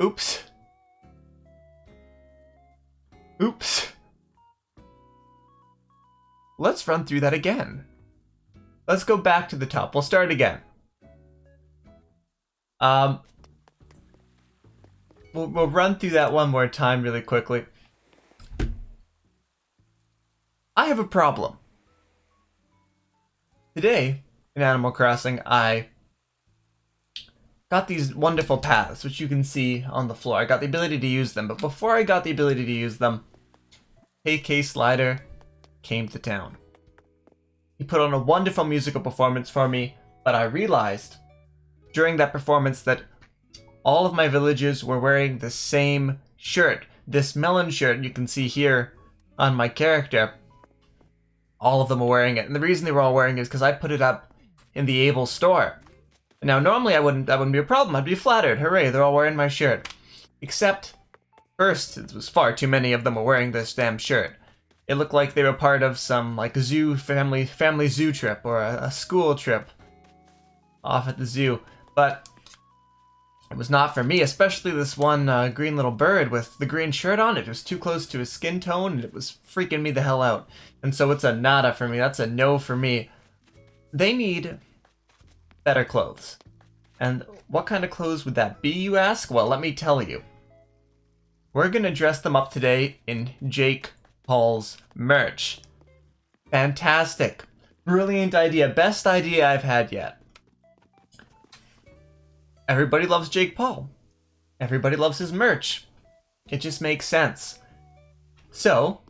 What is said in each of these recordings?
Oops. Oops. Let's run through that again. Let's go back to the top. We'll start again. We'll run through that one more time really quickly. I have a problem. Today, in Animal Crossing, I got these wonderful paths, which you can see on the floor. I got the ability to use them, but before I got the ability to use them, KK Slider came to town. He put on a wonderful musical performance for me, but I realized during that performance that all of my villagers were wearing the same shirt. This melon shirt you can see here on my character. All of them were wearing it, and the reason they were all wearing it is because I put it up in the Able store. Now, normally that wouldn't be a problem. I'd be flattered. Hooray, they're all wearing my shirt. Except, first, it was far too many of them were wearing this damn shirt. It looked like they were part of some, like, zoo family zoo trip, or a school trip off at the zoo. But it was not for me, especially this one green little bird with the green shirt on. It was too close to his skin tone, and it was freaking me the hell out. And so it's a nada for me. That's a no for me. They need better clothes. And what kind of clothes would that be, you ask? Well, let me tell you. We're going to dress them up today in Jake Paul's merch. Fantastic. Brilliant idea. Best idea I've had yet. Everybody loves Jake Paul. Everybody loves his merch. It just makes sense. So,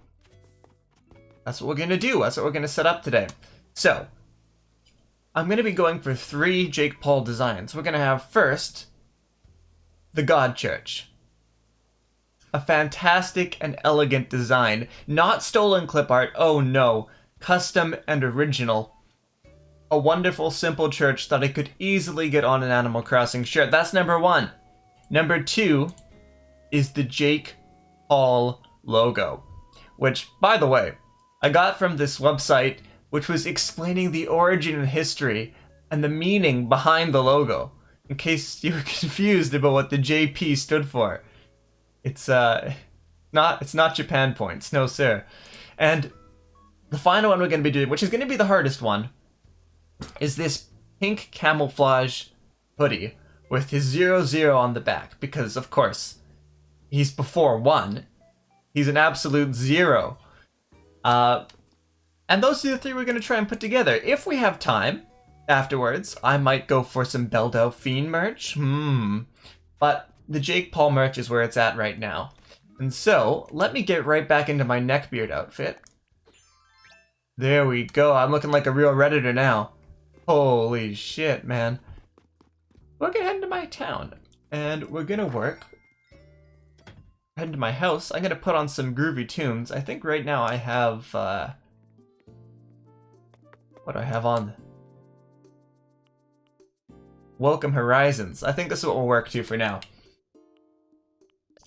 that's what we're going to do. That's what we're going to set up today. So, I'm going to be going for 3 Jake Paul designs. We're going to have first, the God Church. A fantastic and elegant design. Not stolen clip art. Oh no. Custom and original. A wonderful, simple church that I could easily get on an Animal Crossing shirt. That's number 1. Number 2 is the Jake Paul logo. Which, by the way, I got from this website which was explaining the origin and history and the meaning behind the logo. In case you were confused about what the JP stood for. It's not Japan points, no sir. And the final one we're going to be doing, which is going to be the hardest one, is this pink camouflage hoodie with his 00 on the back. Because, of course, he's before 1. He's an absolute 0. And those are the 3 we're going to try and put together. If we have time afterwards, I might go for some Belle Delphine merch. But the Jake Paul merch is where it's at right now. And so, let me get right back into my neckbeard outfit. There we go. I'm looking like a real Redditor now. Holy shit, man. We're gonna head into my town. And we're gonna work. Head into my house. I'm gonna put on some groovy tunes. I think right now I have, what do I have on? Welcome Horizons. I think this is what we'll work to for now.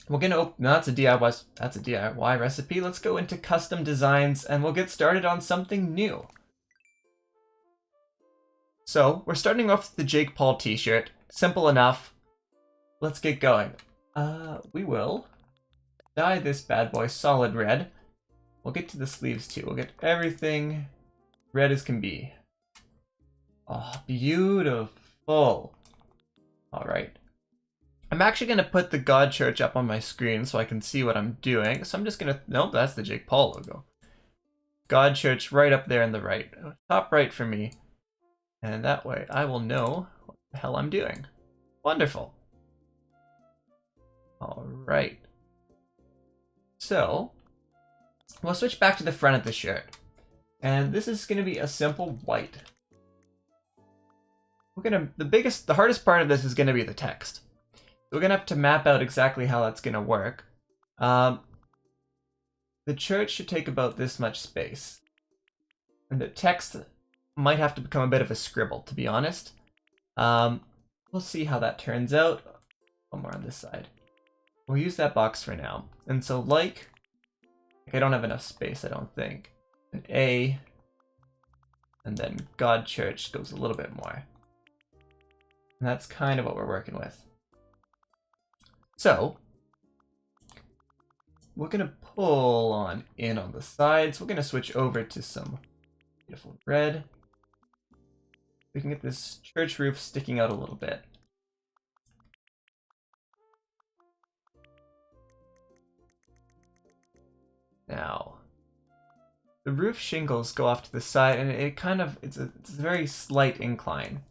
We're gonna open. No, that's a DIY recipe. Let's go into custom designs and we'll get started on something new. So, we're starting off with the Jake Paul t-shirt. Simple enough. Let's get going. We will dye this bad boy solid red. We'll get to the sleeves too. We'll get everything red as can be. Oh, beautiful. Alright. I'm actually going to put the God Church up on my screen so I can see what I'm doing. So I'm just going to... Nope, that's the Jake Paul logo. God Church right up there in the right. Top right for me. And that way I will know what the hell I'm doing. Wonderful. Alright. So, we'll switch back to the front of the shirt. And this is going to be a simple white. The hardest part of this is going to be the text. We're going to have to map out exactly how that's going to work. The church should take about this much space. And the text might have to become a bit of a scribble, to be honest. We'll see how that turns out. One more on this side. We'll use that box for now. And so like I don't have enough space, I don't think. An A. And then God Church goes a little bit more. And that's kind of what we're working with. So we're going to pull on in on the sides. We're going to switch over to some beautiful red. We can get this church roof sticking out a little bit. Now, the roof shingles go off to the side, and it's a very slight incline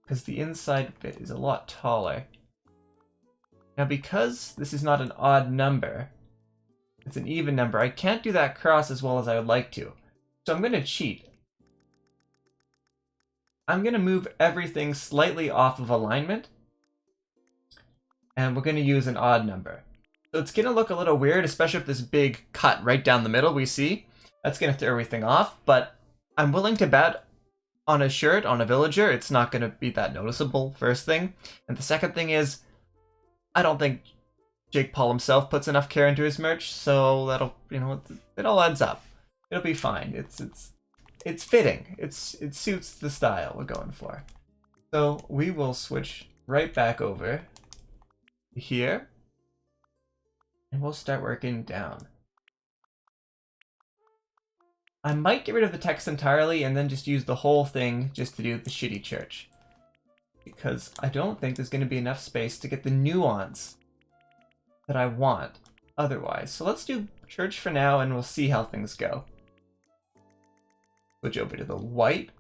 because the inside bit is a lot taller. Now, because this is not an odd number, it's an even number, I can't do that cross as well as I would like to. So I'm going to cheat. I'm going to move everything slightly off of alignment, and we're going to use an odd number. So it's going to look a little weird, especially with this big cut right down the middle we see. That's going to throw everything off, but I'm willing to bet on a shirt, on a villager, it's not going to be that noticeable, first thing. And the second thing is, I don't think Jake Paul himself puts enough care into his merch, so that'll, it all adds up. It'll be fine. It's fitting. It suits the style we're going for. So we will switch right back over here, and we'll start working down. I might get rid of the text entirely and then just use the whole thing just to do the shitty church, because I don't think there's going to be enough space to get the nuance that I want otherwise. So let's do church for now, and we'll see how things go. Switch over to the white.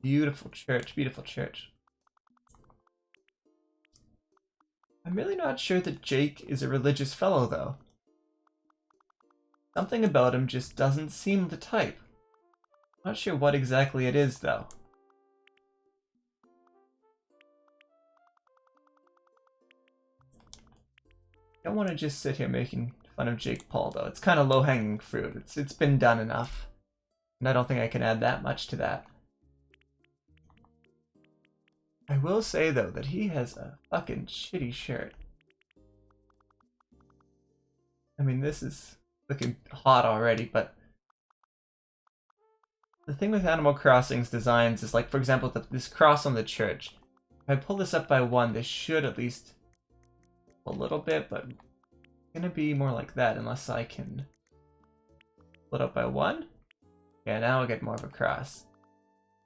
Beautiful church, beautiful church. I'm really not sure that Jake is a religious fellow, though. Something about him just doesn't seem the type. Not sure what exactly it is, though. Don't want to just sit here making fun of Jake Paul, though. It's kind of low-hanging fruit. It's been done enough. And I don't think I can add that much to that. I will say, though, that he has a fucking shitty shirt. I mean, this is looking hot already, but the thing with Animal Crossing's designs is, like, for example, this cross on the church. If I pull this up by 1, this should at least a little bit, but it's gonna be more like that unless I can pull it up by 1. Yeah, now I get more of a cross.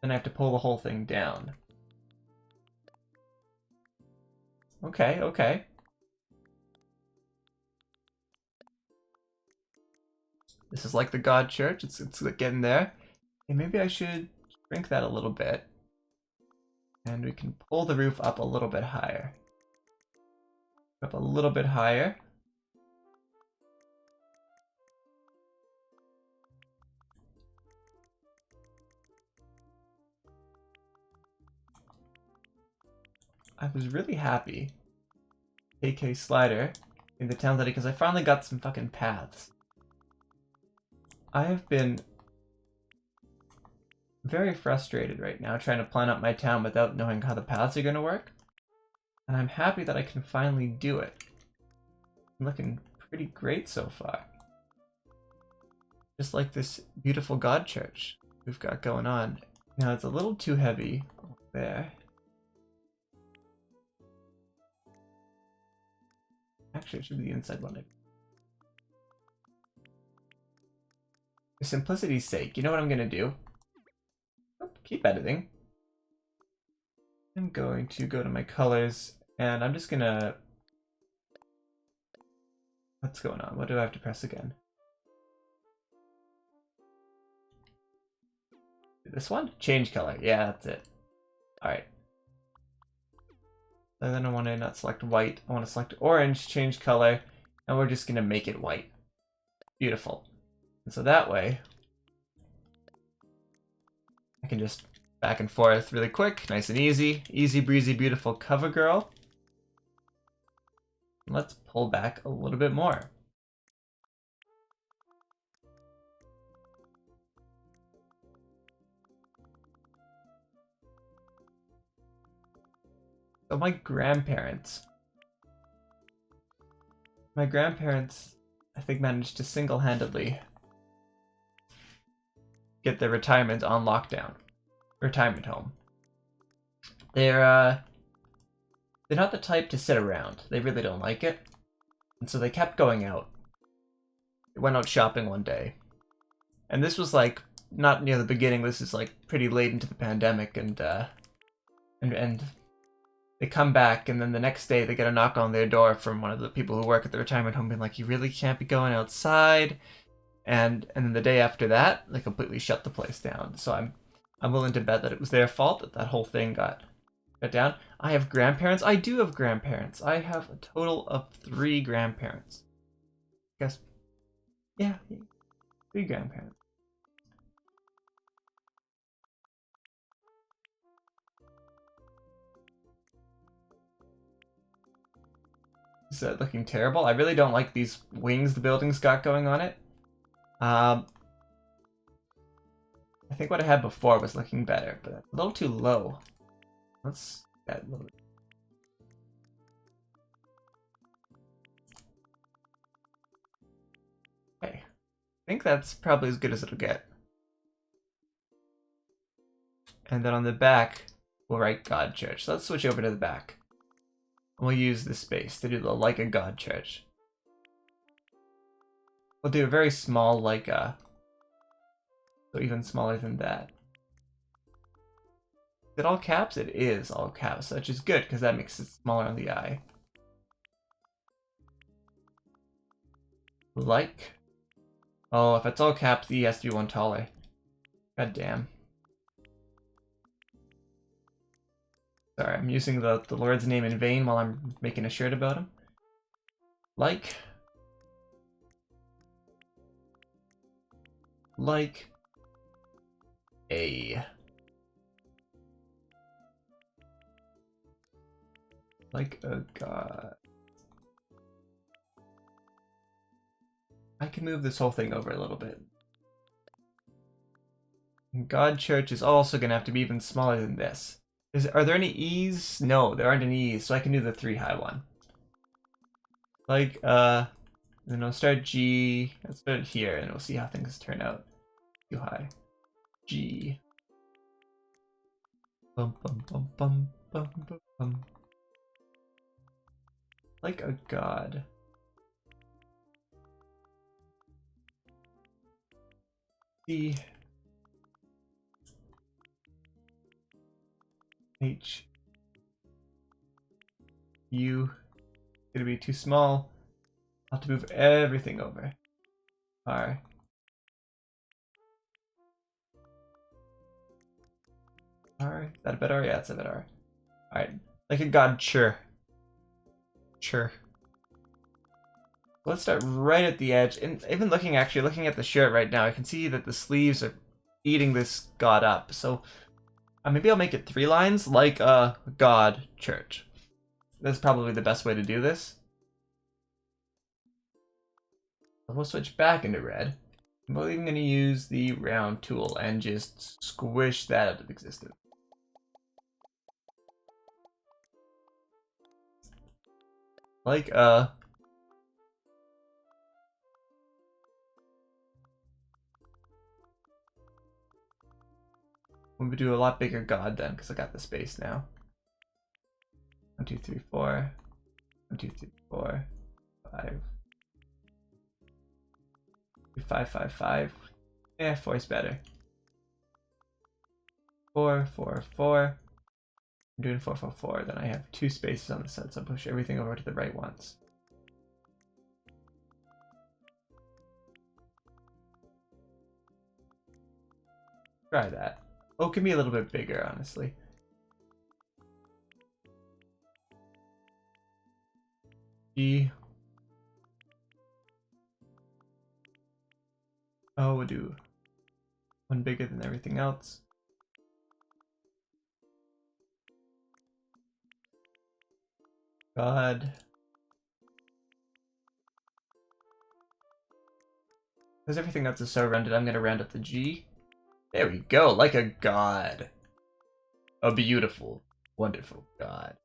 Then I have to pull the whole thing down. Okay, okay. This is like the God Church. It's getting there. Okay, maybe I should shrink that a little bit. And we can pull the roof up a little bit higher. Up a little bit higher. I was really happy, AK Slider, in the town city because I finally got some fucking paths. I have been very frustrated right now trying to plan out my town without knowing how the paths are going to work. And I'm happy that I can finally do it. I'm looking pretty great so far. Just like this beautiful God Church we've got going on. Now it's a little too heavy there. Actually, it should be the inside one. For simplicity's sake, you know what I'm going to do? Oh, keep editing. I'm going to go to my colors, and I'm just going to... What's going on? What do I have to press again? This one? Change color. Yeah, that's it. Alright. And then I want to not select white. I want to select orange, change color, and we're just going to make it white. Beautiful. And so that way, I can just back and forth really quick, nice and easy. Easy breezy, beautiful cover girl. Let's pull back a little bit more. So my grandparents, I think, managed to single-handedly get their retirement on lockdown. Retirement home. they're not the type to sit around. They really don't like it. And so they kept going out. They went out shopping one day. And this was like not near the beginning, this is like pretty late into the pandemic, and they come back, and then the next day they get a knock on their door from one of the people who work at the retirement home being like, you really can't be going outside. And then the day after that, they completely shut the place down. So I'm willing to bet that it was their fault that that whole thing got shut down. I have grandparents. I do have grandparents. I have a total of 3 grandparents. I guess, yeah, 3 grandparents. Is that looking terrible? I really don't like these wings the building's got going on it. I think what I had before was looking better, but a little too low. Let's add a little bit. Okay. I think that's probably as good as it'll get. And then on the back, we'll write God Church. So let's switch over to the back. And we'll use this space to do the Like a God Church. We'll do a very small like a, so even smaller than that. Is it all caps? It is all caps, which is good because that makes it smaller on the eye. Like. Oh, if it's all caps, the E has to be 1 taller. God damn. Sorry, I'm using the Lord's name in vain while I'm making a shirt about him. Like a. Like a God. I can move this whole thing over a little bit. God Church is also going to have to be even smaller than this. Are there any E's? No, there aren't any E's, so I can do the 3 high one. Like, then I'll start G. Let's start it here, and we'll see how things turn out. Too high. G. Bum bum bum bum bum bum bum. Like a God. C. H. U. Gonna be too small. I'll have to move everything over. R. R. Is that a bit R? Yeah, it's a bit R. Alright. Like a God, sure. Sure. Let's start right at the edge. And even looking at the shirt right now, I can see that the sleeves are eating this God up. So maybe I'll make it 3 lines, like a God Church. That's probably the best way to do this. We'll switch back into red. I'm even going to use the round tool and just squish that out of existence. Like a. I'm gonna do a lot bigger God then, because I got the space now. 1, 2, 3, 4. 1, 2, 3, 4. 5. 5, 5, 5. Yeah, 4 is better. 4, 4, 4. I'm doing 4, 4, 4. Then I have 2 spaces on the side, so I'll push everything over to the right once. Try that. Oh, it can be a little bit bigger, honestly. G. Oh, we'll do 1 bigger than everything else. God. Because everything else is so rounded, I'm going to round up the G. There we go, like a God. A beautiful, wonderful God.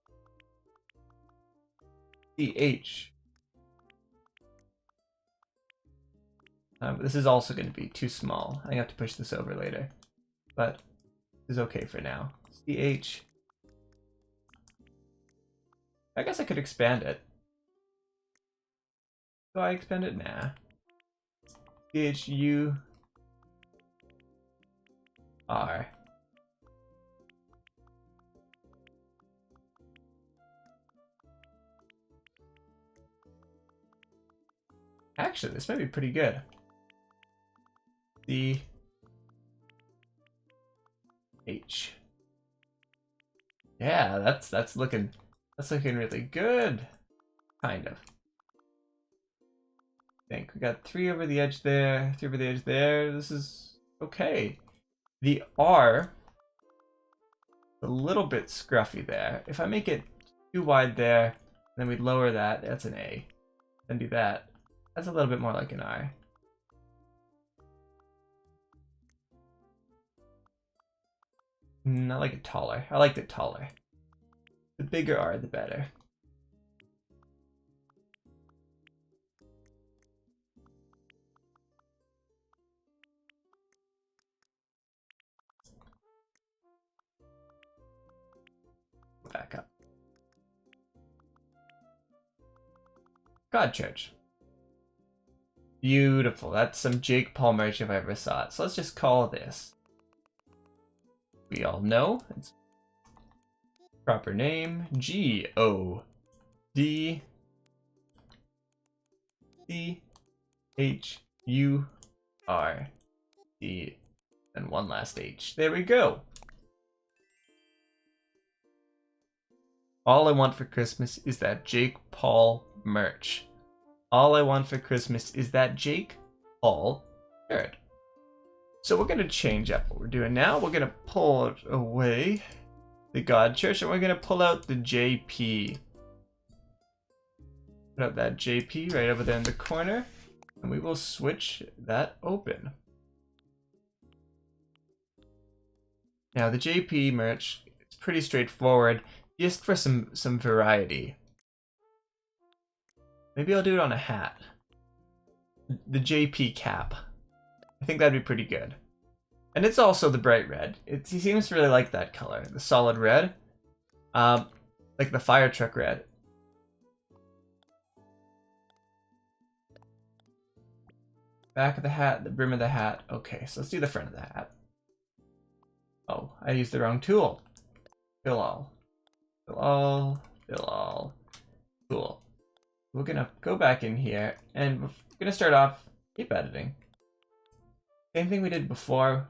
The H. This is also going to be too small. I have to push this over later. But this is okay for now. CH. I guess I could expand it. Do I expand it? Nah. C-H-U-R. Actually, this might be pretty good. C-H. Yeah, that's looking really good. Kind of. I think we got 3 over the edge there, 3 over the edge there. This is okay. The R, a little bit scruffy there. If I make it too wide there, then we lower that. That's an A. Then do that. That's a little bit more like an R. I like it taller. I liked it taller. The bigger R, the better. Back up. God Church. Beautiful. That's some Jake Paul merch if I ever saw it. So let's just call this. We all know it's proper name G-O-D-C-H-U-R-D and one last H. There we go. All I want for Christmas is that Jake Paul merch. All I want for Christmas is that Jake Paul shirt. So we're going to change up what we're doing now. We're going to pull away the God Church and we're going to pull out the JP. Put up that JP right over there in the corner and we will switch that open. Now the JP merch is pretty straightforward, just for some variety. Maybe I'll do it on a hat. The JP cap. I think that'd be pretty good. And it's also the bright red. He seems to really like that color, the solid red. Like the fire truck red. Back of the hat, the brim of the hat. Okay, so let's do the front of the hat. Oh, I used the wrong tool. Fill all. Fill all. Fill all. Cool. We're gonna go back in here and we're gonna start off shape editing. Same thing we did before.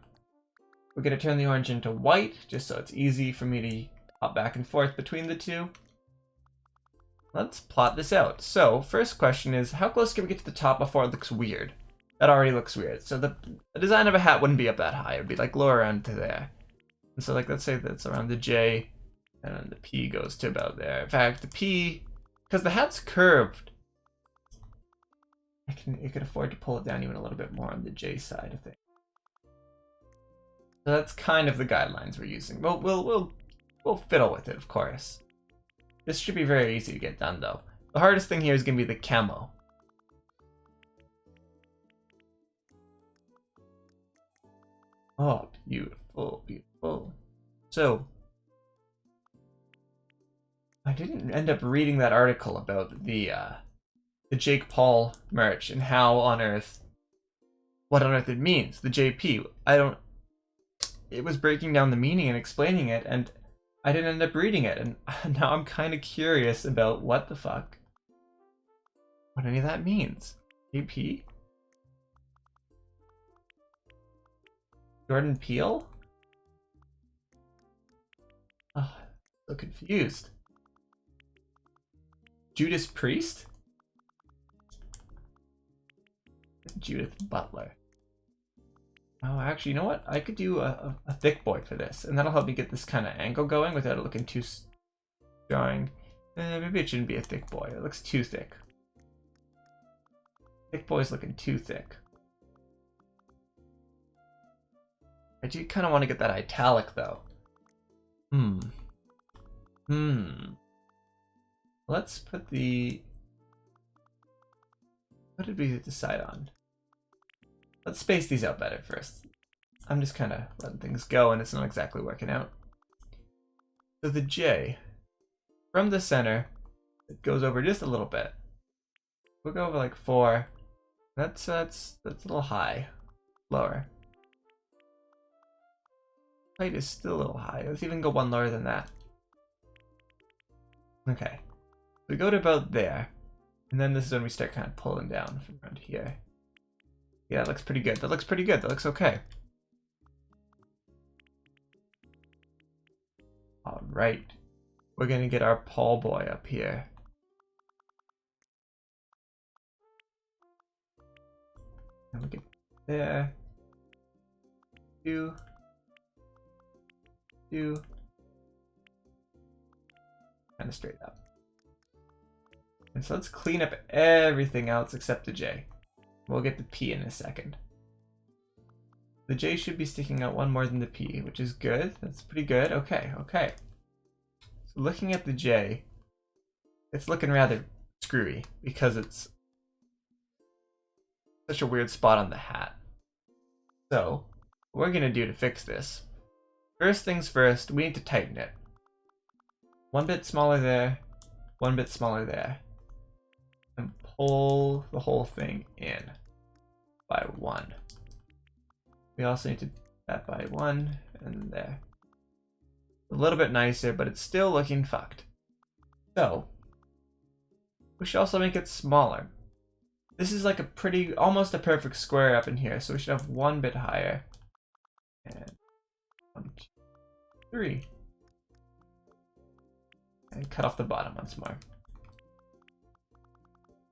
We're gonna turn the orange into white just so it's easy for me to hop back and forth between the two. Let's plot this out. So first question is, how close can we get to the top before it looks weird? That already looks weird. So the design of a hat wouldn't be up that high. It would be like lower around to there. And so like let's say that's around the J and then the P goes to about there. In fact, the P, because the hat's curved, you could afford to pull it down even a little bit more on the J side of things. So that's kind of the guidelines we're using. We'll fiddle with it, of course. This should be very easy to get done though. The hardest thing here is gonna be the camo. Oh, beautiful, beautiful. So I didn't end up reading that article about the Jake Paul merch and what on earth it means. The JP. It was breaking down the meaning and explaining it, and I didn't end up reading it, and now I'm kind of curious about what the fuck, what any of that means. JP? Jordan Peele? Oh, so confused. Judas Priest? Judith Butler. Oh, actually, you know what? I could do a thick boy for this, and that'll help me get this kind of angle going without it looking too jarring. Maybe it shouldn't be a thick boy. It looks too thick. Thick boy's looking too thick. I do kind of want to get that italic, though. Let's put the... What did we decide on? Let's space these out better first. I'm just kind of letting things go and it's not exactly working out. So the J, from the center, It goes over just a little bit. We'll go over like 4. That's a little high. Lower. Height is still a little high. Let's even go 1 lower than that. Okay. We go to about there. And then this is when we start kind of pulling down from around here. Yeah, that looks pretty good. That looks pretty good. That looks okay. Alright. We're going to get our Paul boy up here. And we get there. 2. 2. Kind of straight up. And so let's clean up everything else except the J. We'll get the P in a second. The J should be sticking out 1 more than the P, which is good. That's pretty good. Okay, okay. So looking at the J, it's looking rather screwy because it's such a weird spot on the hat. So, what we're going to do to fix this, first things first, we need to tighten it. 1 bit smaller there, 1 bit smaller there. And pull the whole thing in by 1. We also need to do that by 1 and there. A little bit nicer, but it's still looking fucked. So, we should also make it smaller. This is like a pretty, almost a perfect square up in here, so we should have 1 bit higher. And 1, 2, 3. And cut off the bottom once more.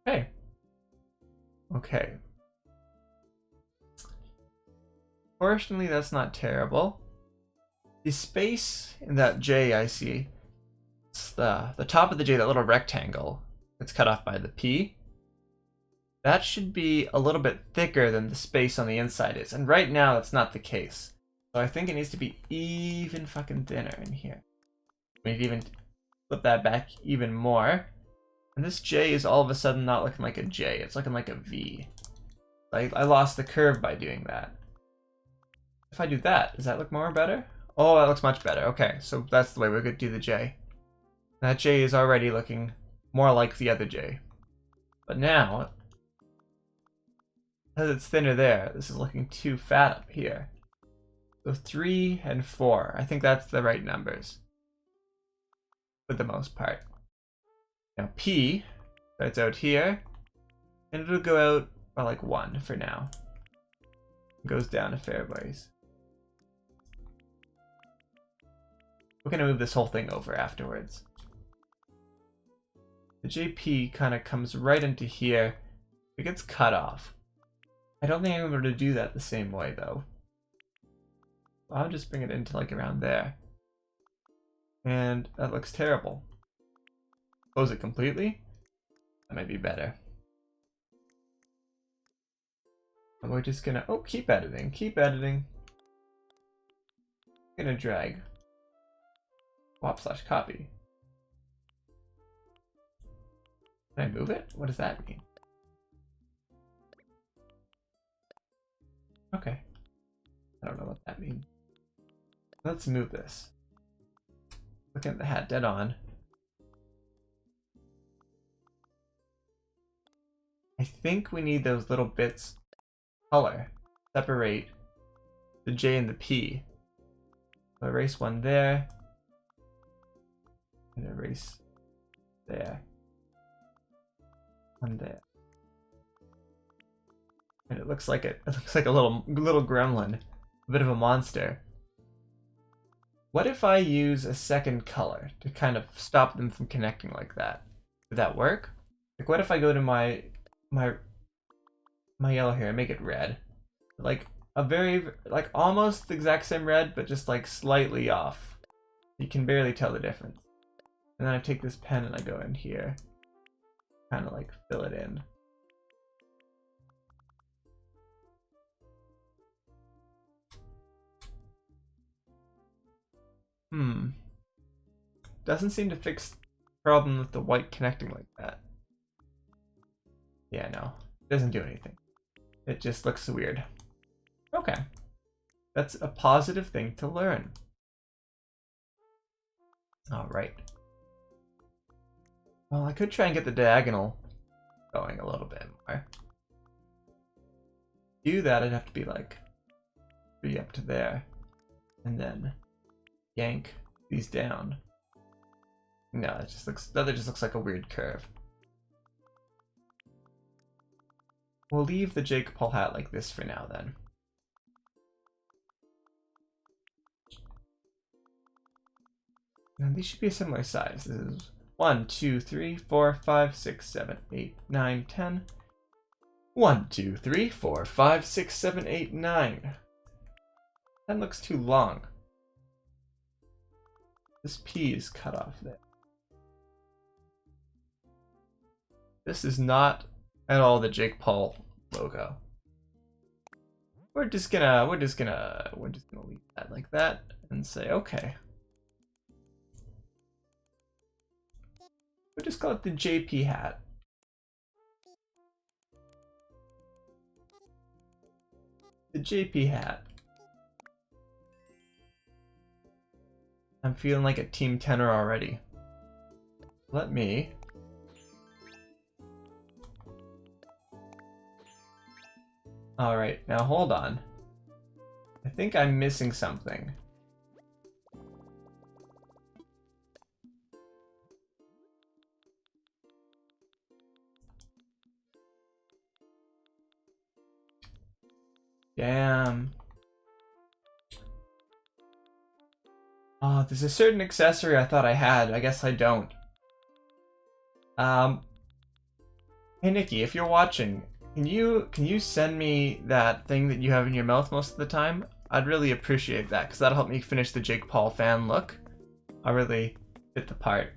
Okay. Okay. Fortunately, that's not terrible. The space in that J I see, it's the top of the J, that little rectangle that's cut off by the P. That should be a little bit thicker than the space on the inside is. And right now, that's not the case. So I think it needs to be even fucking thinner in here. Maybe even flip that back even more. And this J is all of a sudden not looking like a J. It's looking like a V. I lost the curve by doing that. If I do that, does that look more better? Oh, that looks much better. Okay, so that's the way we're going to do the J. That J is already looking more like the other J. But now, as it's thinner there, this is looking too fat up here. So 3 and 4. I think that's the right numbers. For the most part. Now P starts out here, and it'll go out by like 1 for now. It goes down a fair ways. We're going to move this whole thing over afterwards. The JP kind of comes right into here. It gets cut off. I don't think I'm able to do that the same way though. I'll just bring it into like around there. And that looks terrible. Close it completely. That might be better. And we're just gonna, oh, keep editing, keep editing. I'm gonna drag swap/copy. Can I move it? What does that mean? Okay. I don't know what that means. Let's move this. Look at the hat dead on. I think we need those little bits color. Separate the J and the P. So erase 1 there. And erase there. 1 there. And it looks like it looks like a little gremlin. A bit of a monster. What if I use a second color to kind of stop them from connecting like that? Would that work? Like what if I go to my yellow here and make it red? Like a very, like almost the exact same red, but just like slightly off. You can barely tell the difference. And then I take this pen and I go in here. Kind of like fill it in. Doesn't seem to fix the problem with the white connecting like that. Yeah, no. It doesn't do anything. It just looks weird. Okay. That's a positive thing to learn. Alright. Well, I could try and get the diagonal going a little bit more. To do that, I'd have to be like 3 up to there, and then yank these down. No, it just looks, that just looks like a weird curve. We'll leave the Jake Paul hat like this for now then. Now these should be a similar size. This is 1, 2, 3, 4, 5, 6, 7, 8, 9, 10. 1, 2, 3, 4, 5, 6, 7, 8, 9. That looks too long. This P is cut off there. This is not at all the Jake Paul logo. We're just gonna leave that like that and say okay. We'll just call it the JP hat. The JP hat. I'm feeling like a team tenor already. Let me Alright, now hold on. I think I'm missing something. Damn. Oh, there's a certain accessory I thought I had. I guess I don't. Hey Nikki, if you're watching, can you send me that thing that you have in your mouth most of the time? I'd really appreciate that, because that'll help me finish the Jake Paul fan look. I'll really fit the part.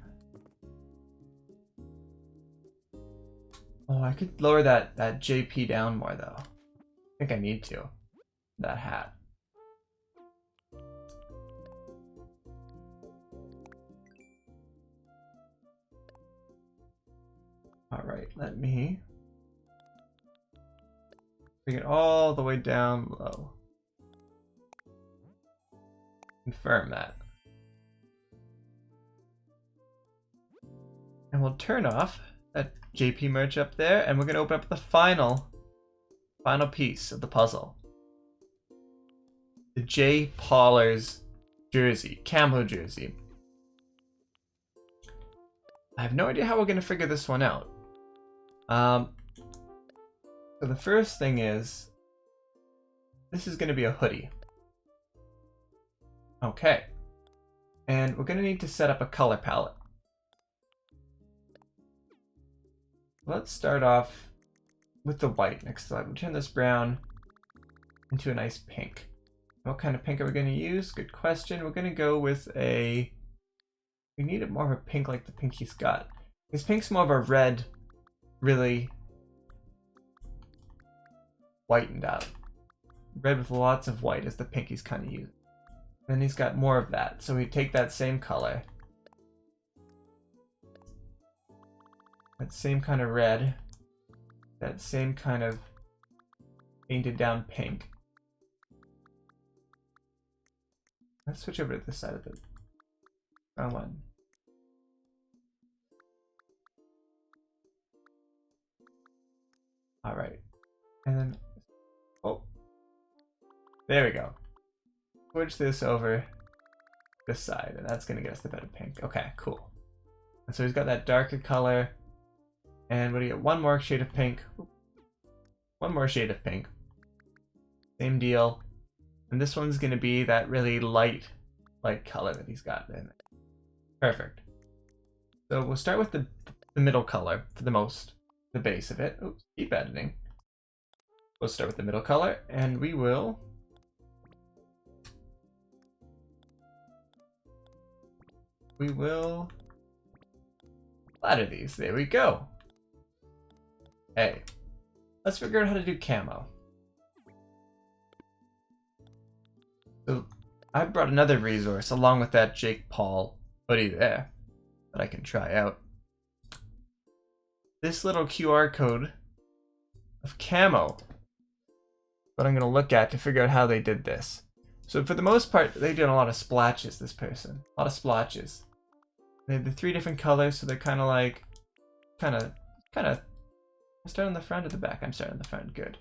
Oh, I could lower that JP down more though. I think I need to. That hat. Alright, let me bring it all the way down low. Confirm that. And we'll turn off that JP merge up there, and we're going to open up the final piece of the puzzle. The Jay Paulers jersey, camo jersey. I have no idea how we're going to figure this one out. So the first thing is, this is going to be a hoodie. Okay. And we're going to need to set up a color palette. Let's start off with the white next slide. We'll turn this brown into a nice pink. What kind of pink are we going to use? Good question. We're going to go with a... We need it more of a pink like the pink he's got. His pink's more of a red, really whitened out. Red with lots of white is the pink he's kind of using. Then he's got more of that. So we take that same color. That same kind of red. That same kind of painted down pink. Let's switch over to this side of the brown one. Alright. And then, oh, there we go. Switch this over this side, and that's gonna get us the better pink. Okay, cool. And so he's got that darker color. And what do you get? One more shade of pink. One more shade of pink. Same deal. And this one's gonna be that really light color that he's got in it. Perfect. So we'll start with the middle color for the base of it. Oops, keep editing. We'll start with the middle color, and we will ladder these. There we go. Hey, let's figure out how to do camo. So I brought another resource along with that Jake Paul hoodie there that I can try out. This little QR code of camo, what I'm going to look at to figure out how they did this. So for the most part, they did a lot of splatches, this person. A lot of splotches. They have the 3 different colors, so they're kind of like kind of, start on the front or the back? I'm starting on the front, good.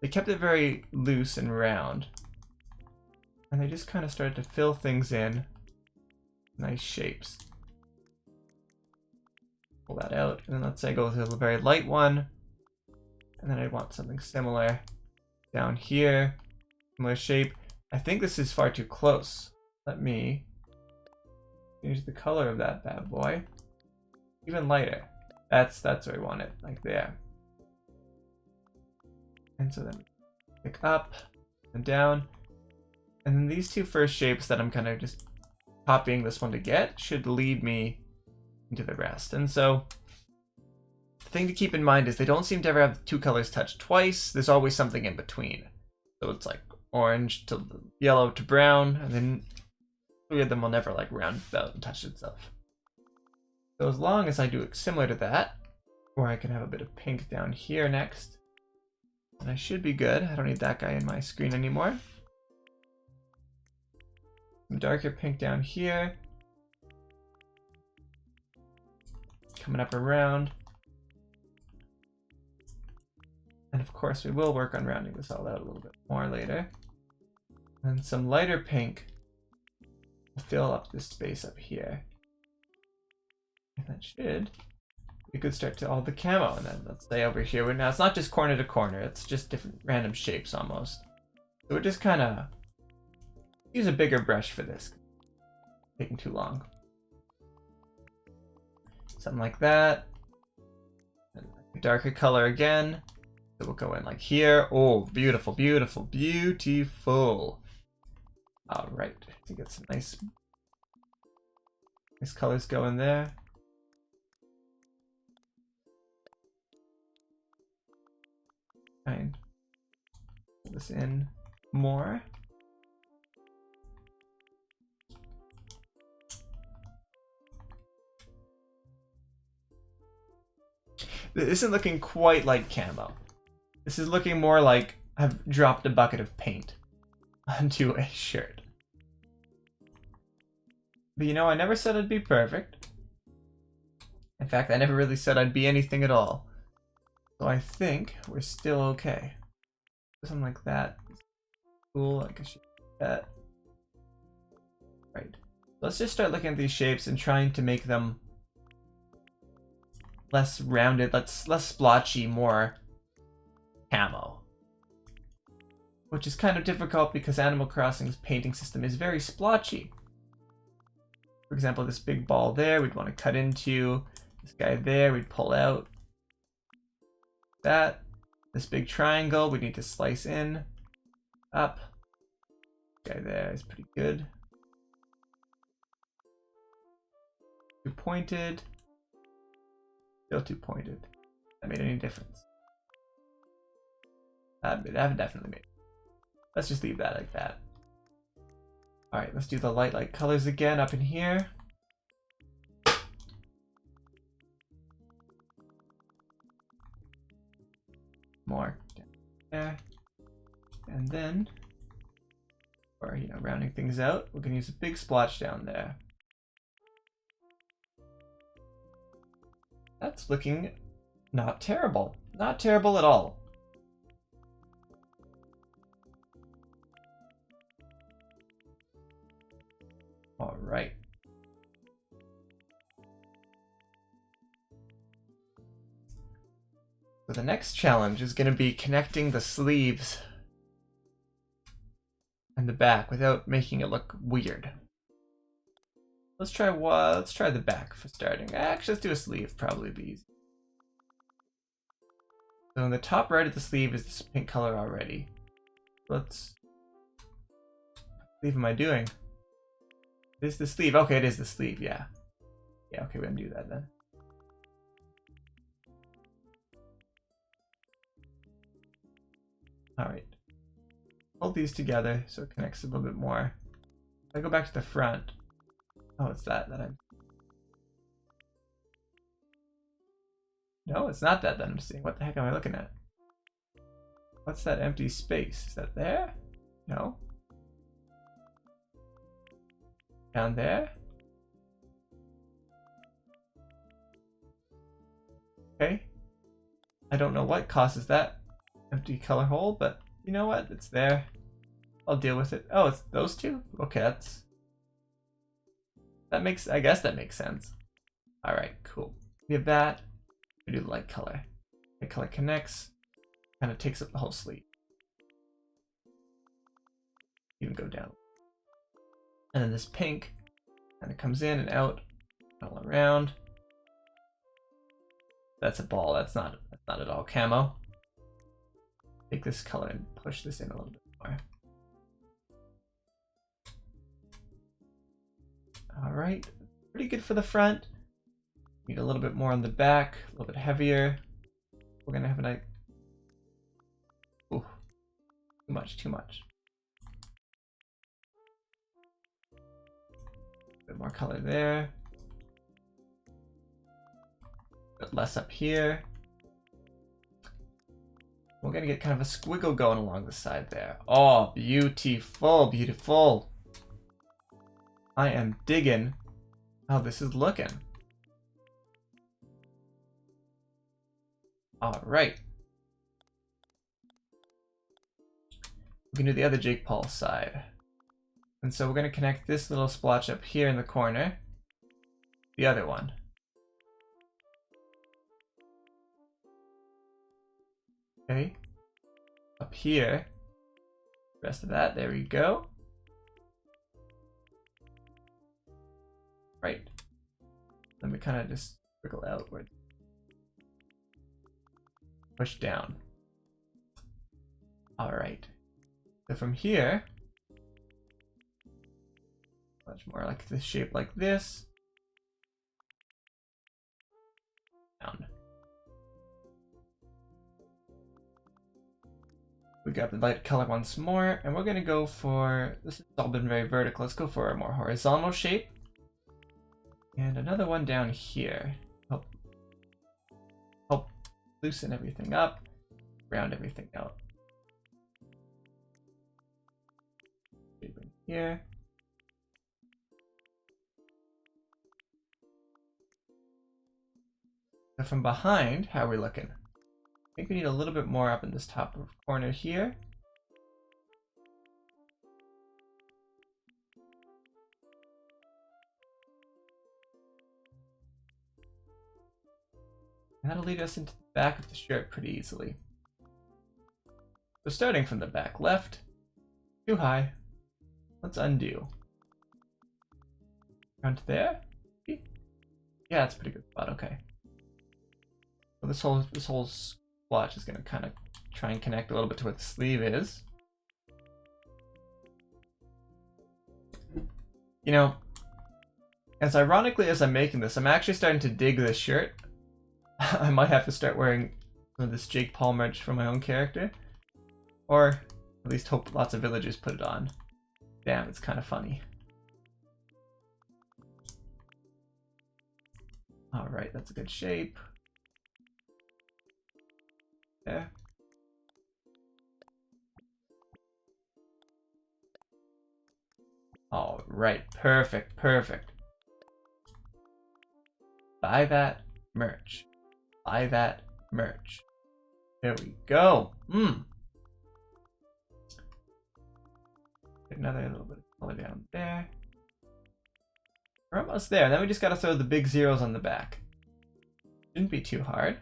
They kept it very loose and round. And they just kind of started to fill things in. Nice shapes. Pull that out, and then let's say go with a very light one. And then I want something similar down here. Similar shape. I think this is far too close. Let me change the color of that bad boy. Even lighter. That's where I want it, like there. And so then pick up and down. And then these two first shapes that I'm kind of just copying this one to get should lead me into the rest. And so the thing to keep in mind is they don't seem to ever have two colors touch twice. There's always something in between. So it's like orange to yellow to brown, and then three of them will never like round out and touch itself. So as long as I do it similar to that, or I can have a bit of pink down here next, and I should be good. I don't need that guy in my screen anymore. Some darker pink down here. Coming up around. And of course we will work on rounding this all out a little bit more later. And some lighter pink will fill up this space up here. And that should be a good start to all the camo. And then let's say over here, now it's not just corner to corner, it's just different random shapes almost. So we're just kind of use a bigger brush for this. Taking too long. Something like that. And a darker color again. So we'll go in like here. Oh, beautiful, beautiful, beautiful. All right, to get some nice colors going there. And pull this in more. This isn't looking quite like camo. This is looking more like I've dropped a bucket of paint onto a shirt. But you know, I never said I'd be perfect. In fact, I never really said I'd be anything at all. So I think we're still okay. Something like that. Cool, like a shape like that. Right. Let's just start looking at these shapes and trying to make them less rounded, less splotchy, more camo. Which is kind of difficult because Animal Crossing's painting system is very splotchy. For example, this big ball there, we'd want to cut into. This guy there, we'd pull out. That. This big triangle, we need to slice in. Up. This guy there is pretty good. Too pointed. Still too pointed. That made any difference? That definitely made. Let's just leave that like that. Alright, let's do the light colors again up in here. More down there. And then, for rounding things out, we're gonna use a big splotch down there. That's looking not terrible. Not terrible at all. All right. So the next challenge is going to be connecting the sleeves and the back without making it look weird. Let's try the back for starting. Actually, let's do a sleeve, probably be easy. So in the top right of the sleeve is this pink color already. Let's. What sleeve am I doing? Is the sleeve? Okay, it is the sleeve. Yeah. Yeah. Okay, we're gonna do that then. All right. Hold these together so it connects a little bit more. If I go back to the front. Oh, it's that I'm. No, it's not that I'm seeing. What the heck am I looking at? What's that empty space? Is that there? No. Down there? Okay. I don't know what causes that empty color hole, but you know what? It's there. I'll deal with it. Oh, it's those two? Okay, I guess that makes sense. All right, cool. We have that. We do the light color. Light color connects, kind of takes up the whole sleeve. Even go down. And then this pink kind of comes in and out all around. That's a ball. That's not at all camo. Take this color and push this in a little bit more. All right, pretty good for the front. Need a little bit more on the back, a little bit heavier. We're gonna have a nice. Ooh, too much. A bit more color there. A bit less up here. We're gonna get kind of a squiggle going along the side there. Oh, beautiful, beautiful. I am digging how this is looking. All right. We can do the other Jake Paul side. And so we're going to connect this little splotch up here in the corner. The other one. Okay. Up here. Rest of that. There we go. Right. Then we kind of just wiggle outward. Push down. All right. So from here, much more like this shape like this. Down. We got the light color once more, and we're gonna go for, this has all been very vertical. Let's go for a more horizontal shape. And another one down here. Help loosen everything up, round everything out. Shape in here. So from behind, how are we looking? I think we need a little bit more up in this top corner here. And that'll lead us into the back of the shirt pretty easily. So starting from the back left, too high. Let's undo. Around to there? Yeah, that's a pretty good spot, okay. So this whole splotch is gonna kind of try and connect a little bit to where the sleeve is. You know, as ironically as I'm making this, I'm actually starting to dig this shirt. I might have to start wearing some of this Jake Paul merch for my own character. Or at least hope lots of villagers put it on. Damn, it's kind of funny. Alright, that's a good shape. There. Alright, perfect, perfect. Buy that merch. Buy that merch. There we go. Another little bit of color down there. We're almost there. Then we just gotta throw the big zeros on the back. Shouldn't be too hard.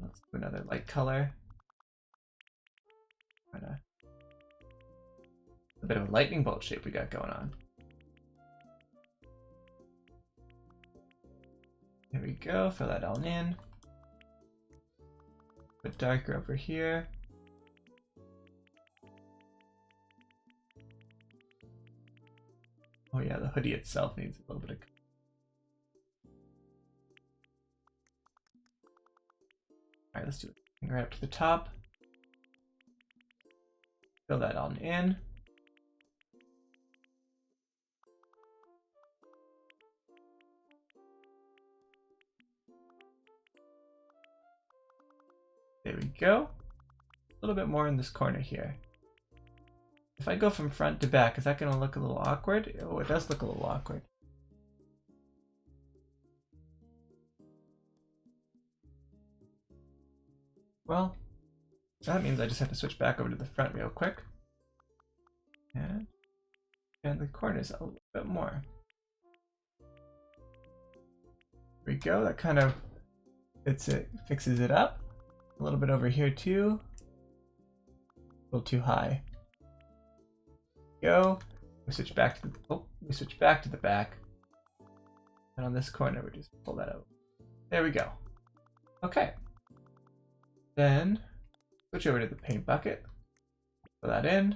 Let's do another light color. A bit of a lightning bolt shape we got going on. There we go. Fill that all in. A bit darker over here. Oh yeah, the hoodie itself needs a little bit of. Alright, let's do it. Right up to the top. Fill that on in. There we go. A little bit more in this corner here. If I go from front to back, is that going to look a little awkward? Oh, it does look a little awkward. Well, that means I just have to switch back over to the front real quick. And the corners a little bit more. There we go. That kind of fixes it up. A little bit over here too. A little too high. Go. We switch back to the back. And on this corner, we just pull that out. There we go. Okay. Then switch over to the paint bucket. Put that in.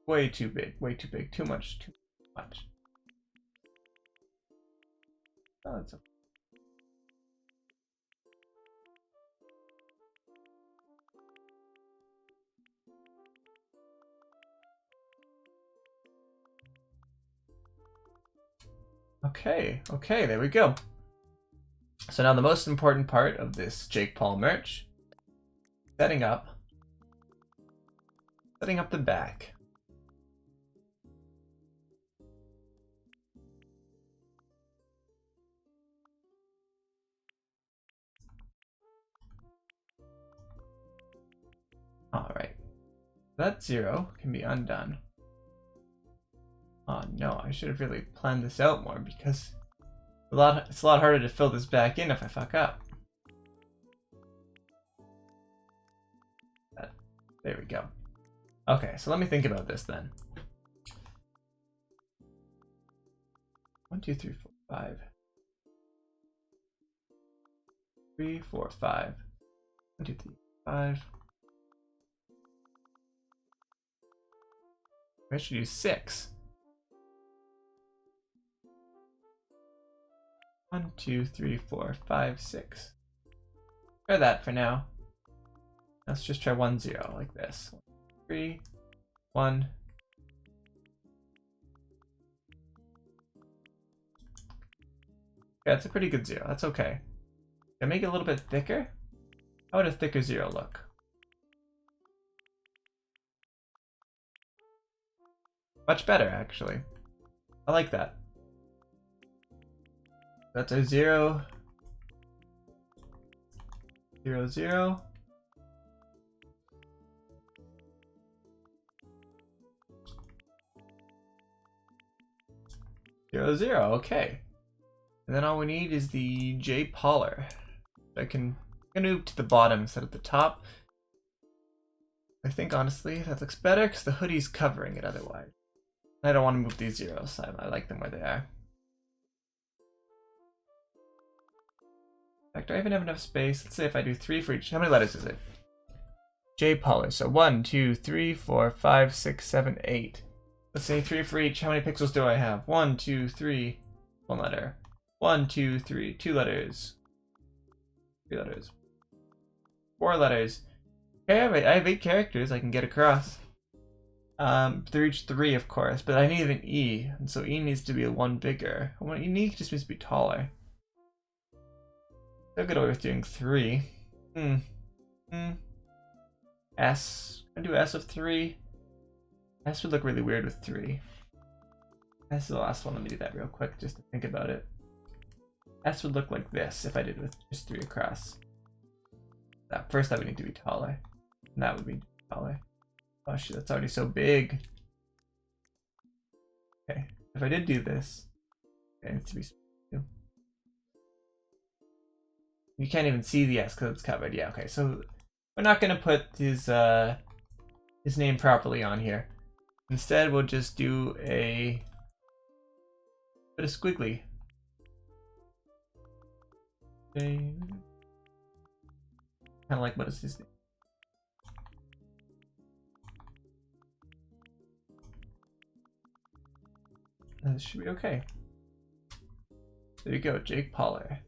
Way too big. Way too big. Too much. Too much. Oh, that's okay. Okay, there we go. So now the most important part of this Jake Paul merch, setting up the back. All right, that 0 can be undone. Oh no, I should have really planned this out more because it's a lot harder to fill this back in if I fuck up. There we go. Okay, so let me think about this then. 1, 2, 3, 4, 5. 3, 4, 5. 1, 2, 3, 5. I should use 6. 1, 2, 3, 4, 5, 6. Try that for now. Let's just try 1, 0 like this. 3, 1. Yeah, it's a pretty good 0. That's okay. Can I make it a little bit thicker? How would a thicker 0 look? Much better, actually. I like that. That's a 0, 0, 0. Zero, 0, okay. And then all we need is the J Poller. I can move to the bottom instead of the top. I think honestly that looks better because the hoodie's covering it otherwise. I don't want to move these zeros. I like them where they are. In fact, do I even have enough space? Let's say if I do 3 for each. How many letters is it? J Poller. So 1, 2, 3, 4, 5, 6, 7, 8. Let's say 3 for each. How many pixels do I have? 1, 2, 3. 1 letter. 1, 2, 3. 2 letters. 3 letters. 4 letters. Okay, I have 8 characters I can get across. Through each 3, of course, but I need an E, and so E needs to be 1 bigger. Well, E just needs to be taller. I'll get away with doing 3. S. Can I do S of 3? S would look really weird with 3. S is the last one. Let me do that real quick just to think about it. S would look like this if I did with just 3 across. First that would need to be taller. And that would be taller. Oh shit, that's already so big. Okay, if I did do this, it needs to be small. You can't even see the S because it's covered. Yeah, okay, so we're not gonna put his name properly on here. Instead, we'll just do a bit of squiggly. Kind of like what is his name? This should be okay. There you go, Jake Poller.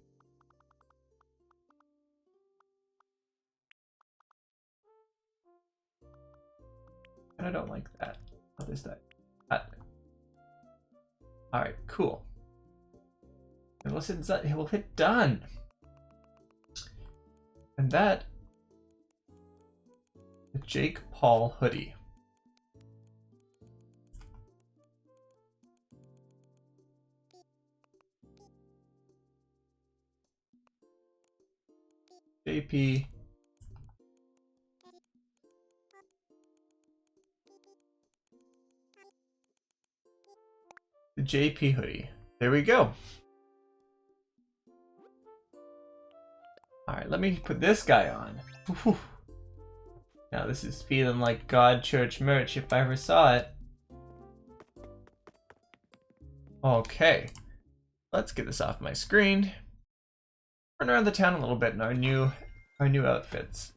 And I don't like that. What is that? Alright, cool. And we'll hit done. And that, the Jake Paul hoodie. JP. The JP hoodie. There we go. Alright, let me put this guy on. Whew. Now this is feeling like God Church merch if I ever saw it. Okay. Let's get this off my screen. Run around the town a little bit in our new outfits.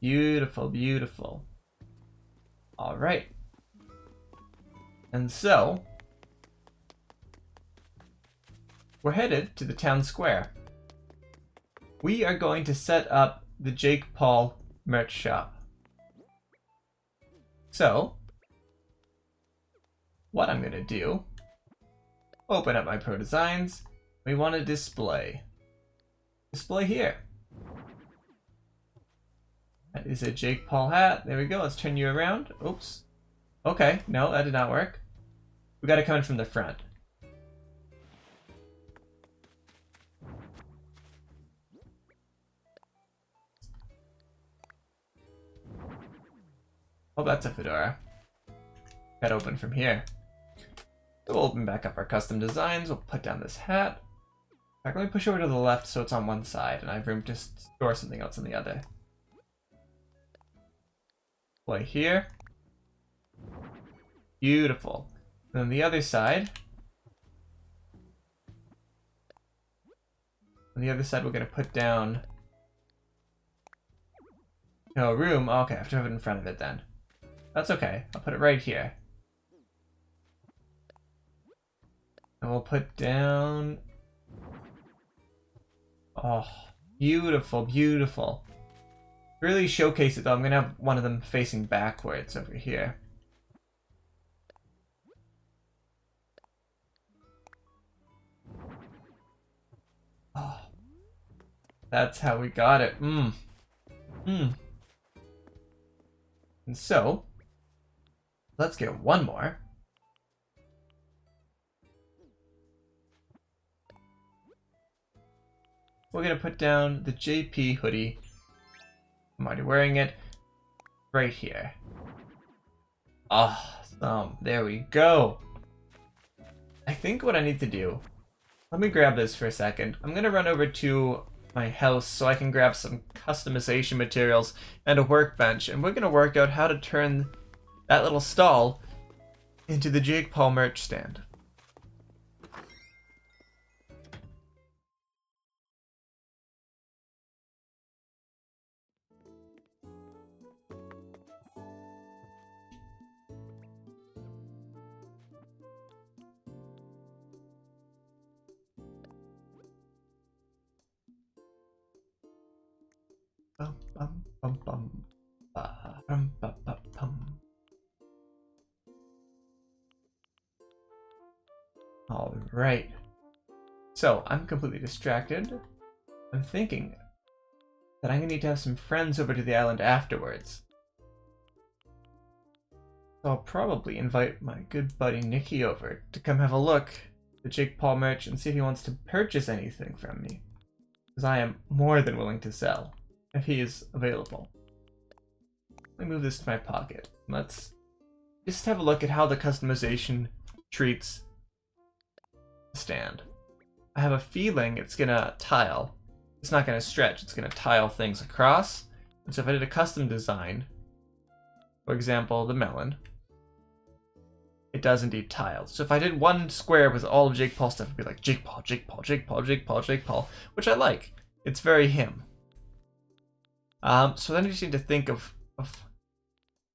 Beautiful, beautiful. Alright. And so, we're headed to the town square. We are going to set up the Jake Paul merch shop. So, what I'm going to do, open up my Pro Designs. We want to display. Display here. That is a Jake Paul hat. There we go. Let's turn you around. Oops. Okay, no, that did not work. We got to come in from the front. Oh, that's a fedora. Got to open from here. So we'll open back up our custom designs. We'll put down this hat. In fact, let me push over to the left so it's on one side and I have room to store something else on the other. Play here. Beautiful. And then the other side. On the other side, we're going to put down no room. Okay, I have to have it in front of it then. That's okay. I'll put it right here. And we'll put down... Oh, beautiful, beautiful. Really showcase it though. I'm going to have one of them facing backwards over here. Oh, that's how we got it. And so, let's get one more. We're going to put down the JP hoodie. I'm already wearing it. Right here. Awesome. There we go. I think what I need to do... Let me grab this for a second. I'm going to run over to my house so I can grab some customization materials and a workbench. And we're going to work out how to turn that little stall into the Jake Paul merch stand. Bum, bum, bum, bum. Bum, bum, bum, bum. All right. So I'm completely distracted. I'm thinking that I'm gonna need to have some friends over to the island afterwards. So I'll probably invite my good buddy Nikki over to come have a look at the Jake Paul merch and see if he wants to purchase anything from me. Because I am more than willing to sell if he is available. Let me move this to my pocket. Let's just have a look at how the customization treats the stand. I have a feeling it's gonna tile. It's not gonna stretch, it's gonna tile things across. And so if I did a custom design, for example, the melon, it does indeed tile. So if I did one square with all of Jake Paul stuff, it'd be like Jake Paul, Jake Paul, Jake Paul, Jake Paul, Jake Paul, which I like. It's very him. So then I just need to think of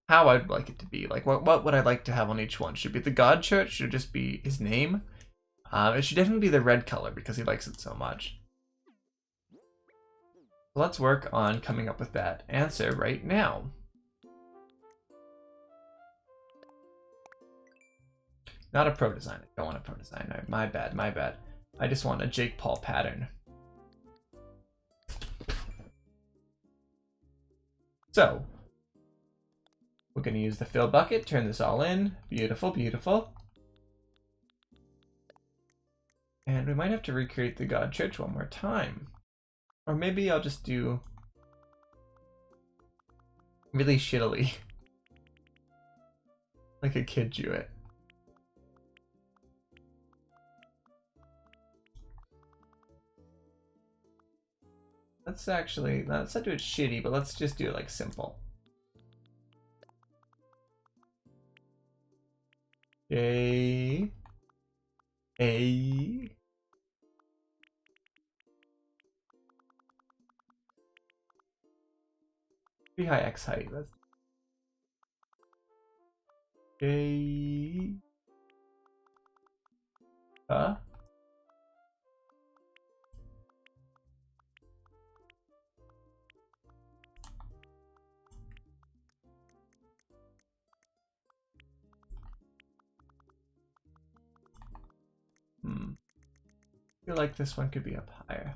how I'd like it to be. Like, what would I like to have on each one? Should it be the God Church? Should it just be his name? It should definitely be the red color because he likes it so much. So let's work on coming up with that answer right now. Not a pro design. I don't want a pro design. Right, my bad, my bad. I just want a Jake Paul pattern. So, we're going to use the fill bucket, turn this all in. Beautiful, beautiful. And we might have to recreate the God Church one more time. Or maybe I'll just do really shittily. Like a kid do it. Let's not do it shitty, but let's just do it like simple. J A pretty high X height. That's J I feel like this one could be up higher.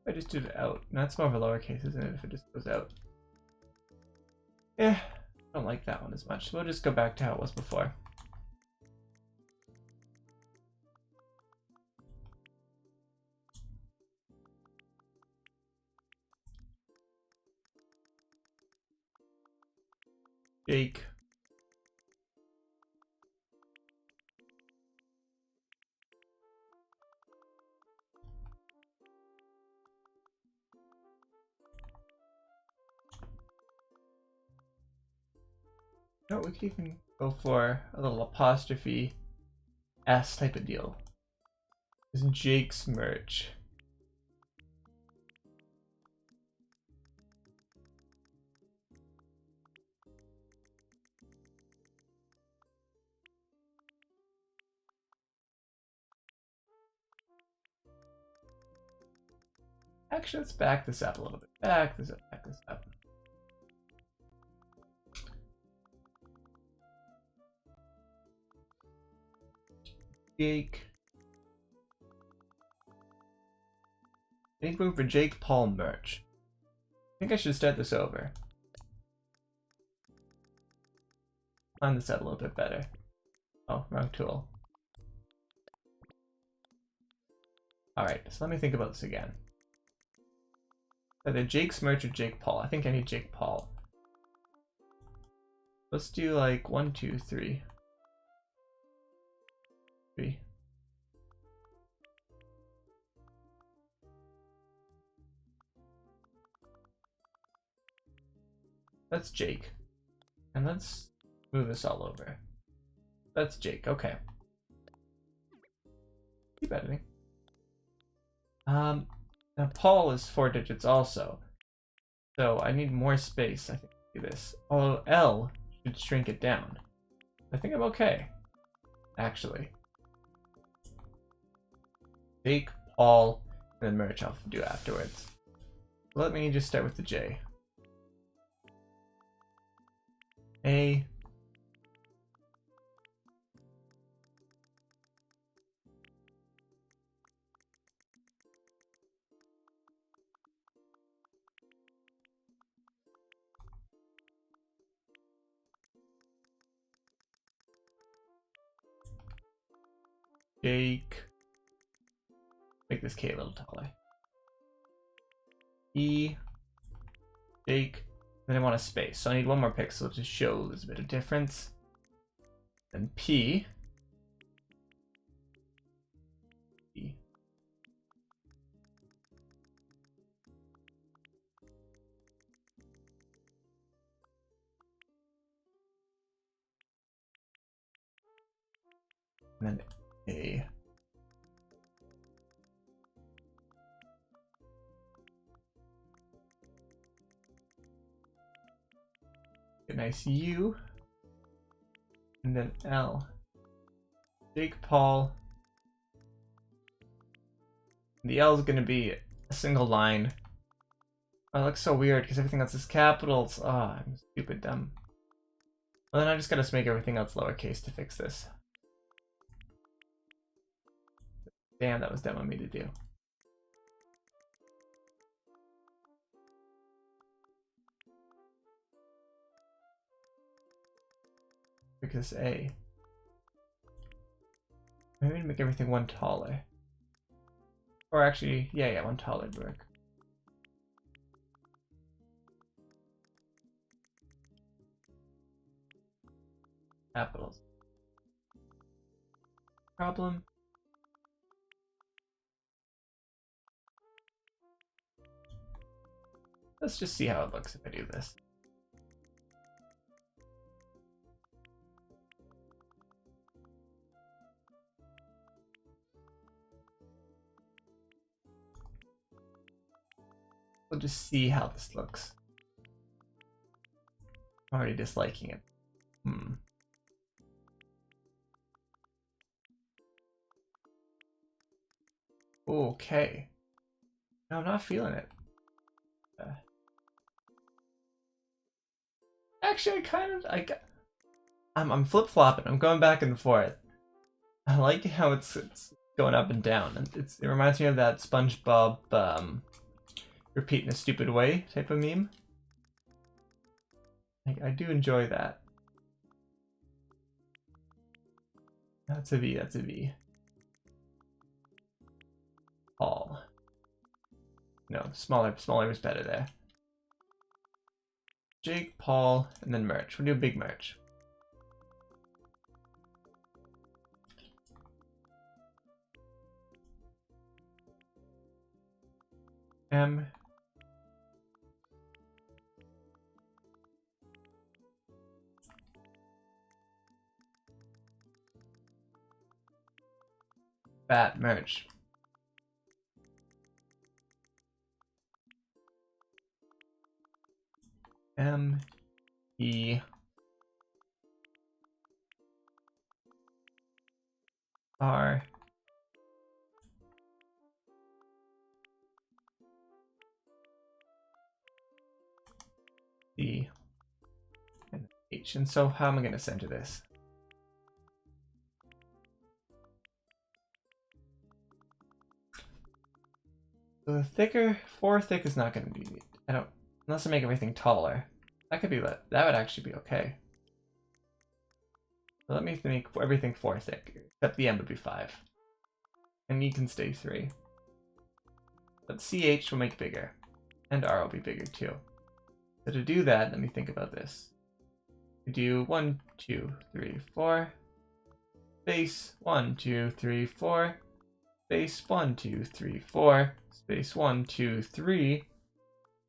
I just did it out. That's more of a lowercase, isn't it, if it just goes out? Yeah, I don't like that one as much. So we'll just go back to how it was before. Jake. No, we could even go for a little apostrophe S type of deal. This is Jake's merch. Actually, let's back this up a little bit. Back this up. Jake. I need room for Jake Paul merch. I think I should start this over. Line this out a little bit better. Oh, wrong tool. Alright, so let me think about this again. Either Jake's merch or Jake Paul. I think I need Jake Paul. Let's do like 1, 2, 3. 3. That's Jake. And let's move this all over. That's Jake, okay. Keep editing. Now Paul is 4 digits also. So I need more space, I think, to do this. Although L should shrink it down. I think I'm okay, actually. Jake, Paul, and then merch I'll do afterwards. Let me just start with the J. A. Jake. Make this K a little taller. E. Jake. Then I want a space, so I need one more pixel to show there's a bit of difference. Then P. P. And then A. A nice U. And then L. Jake Paul. The L is going to be a single line. Oh, it looks so weird because everything else is capitals. Ah, I'm stupid dumb. Well, then I just gotta make everything else lowercase to fix this. Damn, that was dumb of me to do. Because A. Maybe make everything one taller. Or actually, yeah, one taller brick. Capitals. Problem. Let's just see how it looks if I do this. We'll just see how this looks. I'm already disliking it. Okay. No, I'm not feeling it. Actually, I'm flip-flopping. I'm going back and forth. I like how it's going up and down. It reminds me of that SpongeBob repeat in a stupid way type of meme. I do enjoy that. That's a V, that's a V. Paul. No, smaller was better there. Jake, Paul, and then merch. We'll do a big merch. M. Fat merch. M. E. R. D. And H. And so how am I going to center this? So the thicker, 4 thick is not going to be, unless I make everything taller. That could be, that would actually be okay. So let me make everything 4 thick, except the M would be 5. And E can stay 3. But CH will make bigger, and R will be bigger too. So to do that, let me think about this. We do 1, 2, 3, 4. Space 1, 2, 3, 4. Space 1, 2, 3, 4. Space 1, 2, 3.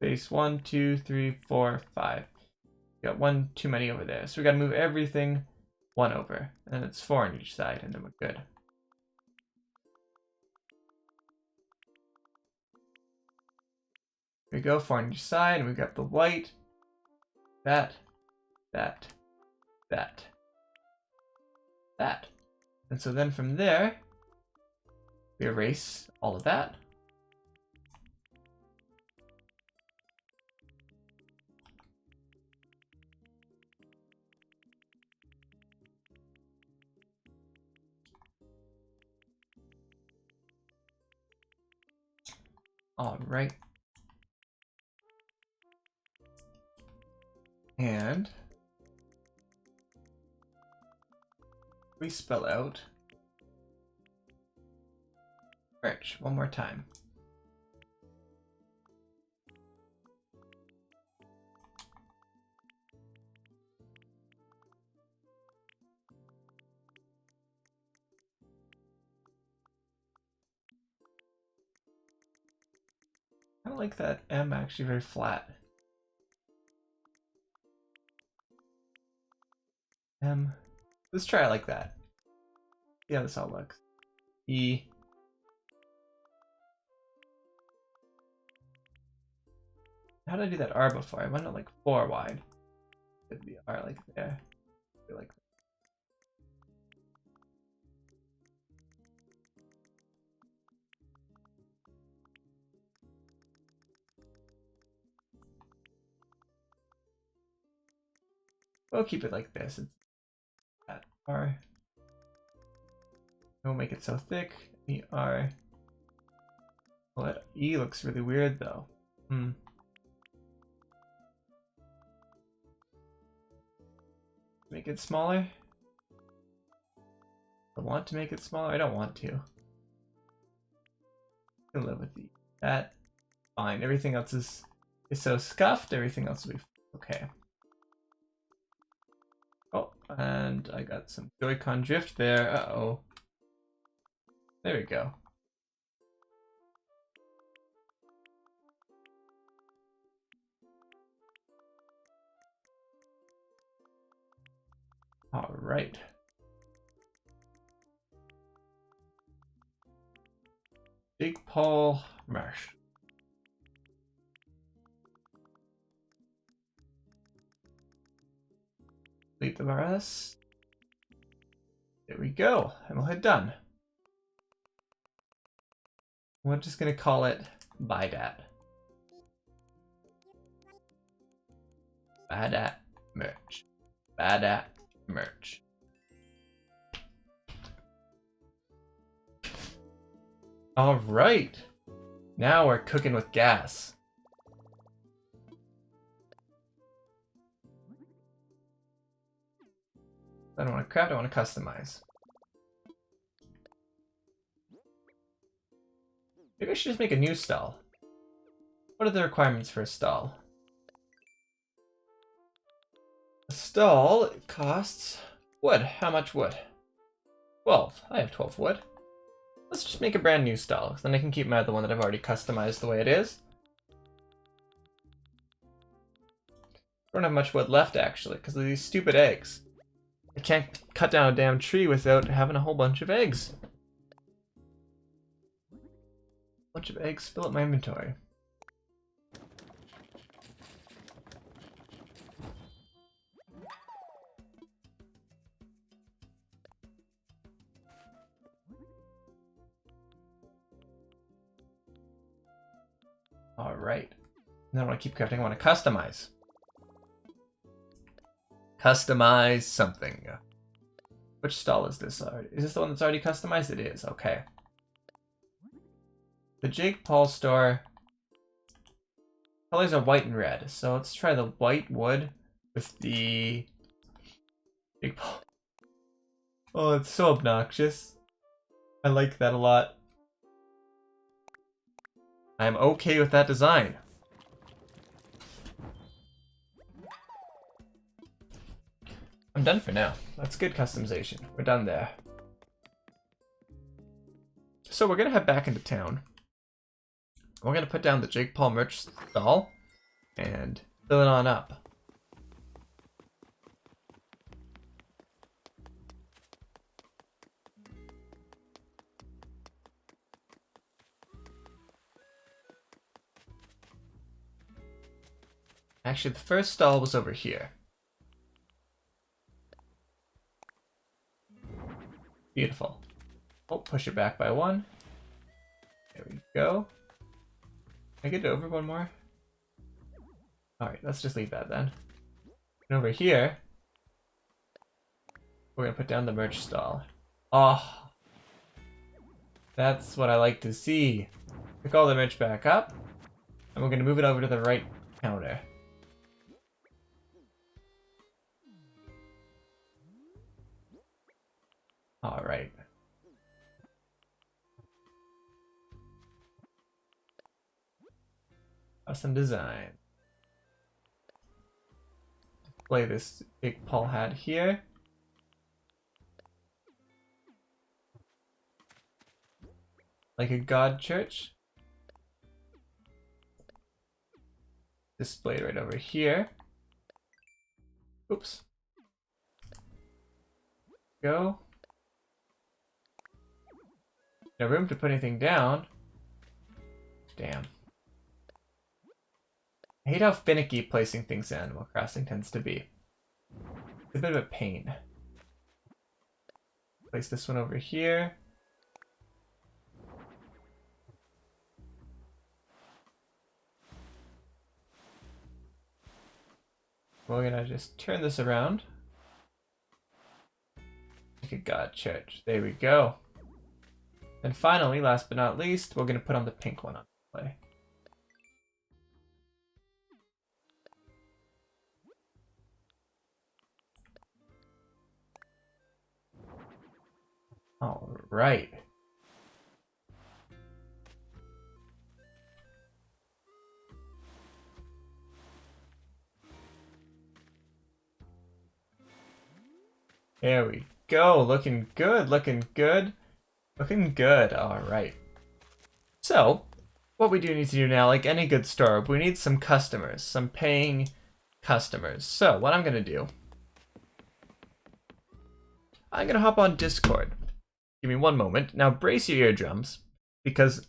Space 1, 2, 3, 4, 5. We got 1 too many over there. So we gotta move everything 1 over. And then it's 4 on each side, and then we're good. Here we go, 4 on each side, and we've got the white. That. And so then from there, we erase all of that. All right. And we spell out merch one more time. I don't like that M actually very flat. M. Let's try it like that. See how this all looks. E. How did I do that R before? I went like 4 wide. It'd be R like there. Like that. We'll keep it like this. It's that R. We'll make it so thick. E-R. Oh, that E looks really weird though. Make it smaller? I want to make it smaller? I don't want to. I can live with that. Fine. Everything else is so scuffed. Everything else will be okay. Oh, and I got some Joy-Con drift there. Uh-oh. There we go. All right. Jake Paul Marsh. Delete the RS. There we go. And we'll hit done. We're just gonna call it BuyDat. BuyDat merch. BuyDat merch. All right. Now we're cooking with gas. I don't want to craft, I want to customize. Maybe I should just make a new stall. What are the requirements for a stall? A stall costs wood. How much wood? 12. I have 12 wood. Let's just make a brand new stall. Then I can keep my other one that I've already customized the way it is. I don't have much wood left actually, because of these stupid eggs. I can't cut down a damn tree without having a whole bunch of eggs. Bunch of eggs fill up my inventory. All right. Now I want to keep crafting. I want to customize. Customize something. Which stall is this? Is this the one that's already customized? It is. Okay. The Jake Paul store. Colors are white and red. So let's try the white wood with the Jake Paul. Oh, it's so obnoxious. I like that a lot. I'm okay with that design. I'm done for now. That's good customization. We're done there. So we're gonna head back into town. We're gonna put down the Jake Paul merch stall and fill it on up. Actually, the first stall was over here. Beautiful. Oh, push it back by one. There we go. Can I get it over one more? Alright, let's just leave that then. And over here, we're gonna put down the merch stall. Oh, that's what I like to see. Pick all the merch back up, and we're gonna move it over to the right counter. All right. Custom design. Display this Jake Paul hat here. Like a god church. Display right over here. Oops. Go. No room to put anything down. Damn. I hate how finicky placing things in Animal Crossing tends to be. It's a bit of a pain. Place this one over here. We're gonna just turn this around. Like a god church. There we go. And finally, last but not least, we're going to put on the pink one on display. All right. There we go. Looking good, looking good, looking good. All right. So, what we do need to do now, like any good store, we need some customers, some paying customers. So, what I'm going to do, I'm going to hop on Discord. Give me one moment. Now, brace your eardrums, because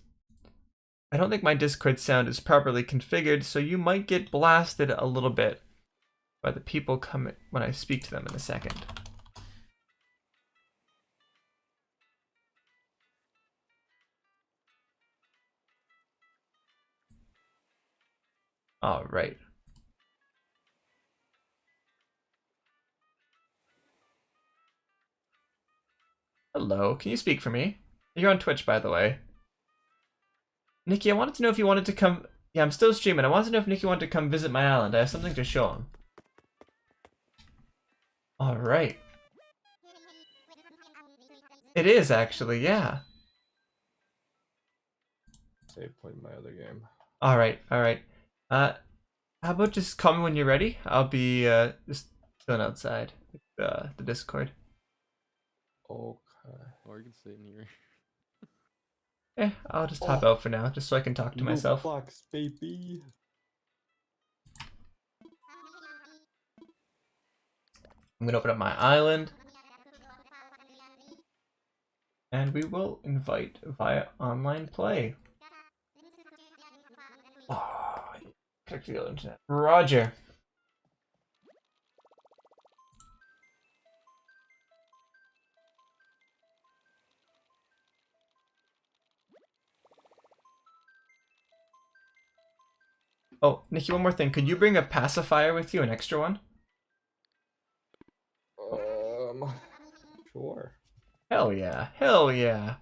I don't think my Discord sound is properly configured, so you might get blasted a little bit by the people coming when I speak to them in a second. All right. Hello, can you speak for me? You're on Twitch, by the way. Nikki, I wanted to know if you wanted to come... Yeah, I'm still streaming. I wanted to know if Nikki wanted to come visit my island. I have something to show him. Alright. It is, actually, yeah. Save point my other game. Alright, alright. How about just call me when you're ready? I'll be, just chilling outside the Discord. Okay. Or you can sit in here. Yeah, I'll just hop out for now, just so I can talk to myself. Box, baby. I'm gonna open up my island. And we will invite via online play. Oh, connect to the internet. Roger. Oh, Nikki, one more thing. Could you bring a pacifier with you, an extra one? Sure. Hell yeah. Hell yeah.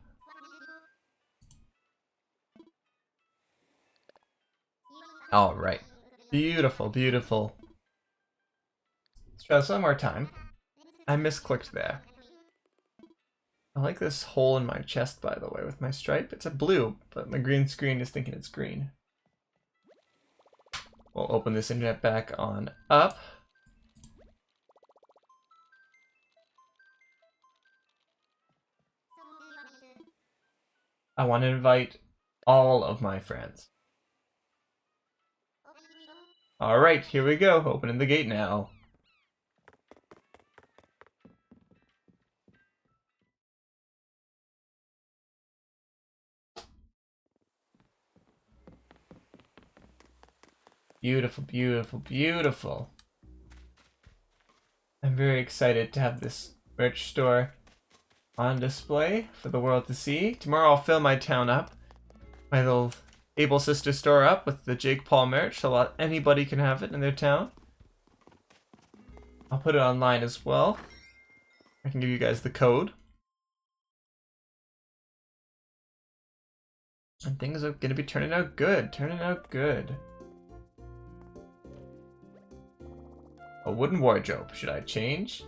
All right. Beautiful, beautiful. Let's try this one more time. I misclicked there. I like this hole in my chest, by the way, with my stripe. It's a blue, but my green screen is thinking it's green. We'll open this internet back on up. I want to invite all of my friends. Alright, here we go. Opening the gate now. Beautiful, beautiful, beautiful. I'm very excited to have this merch store on display for the world to see. Tomorrow I'll fill my town up, my little Able Sister store up with the Jake Paul merch, so anybody can have it in their town. I'll put it online as well. I can give you guys the code. And things are gonna be turning out good, turning out good. A wooden wardrobe. Should I change?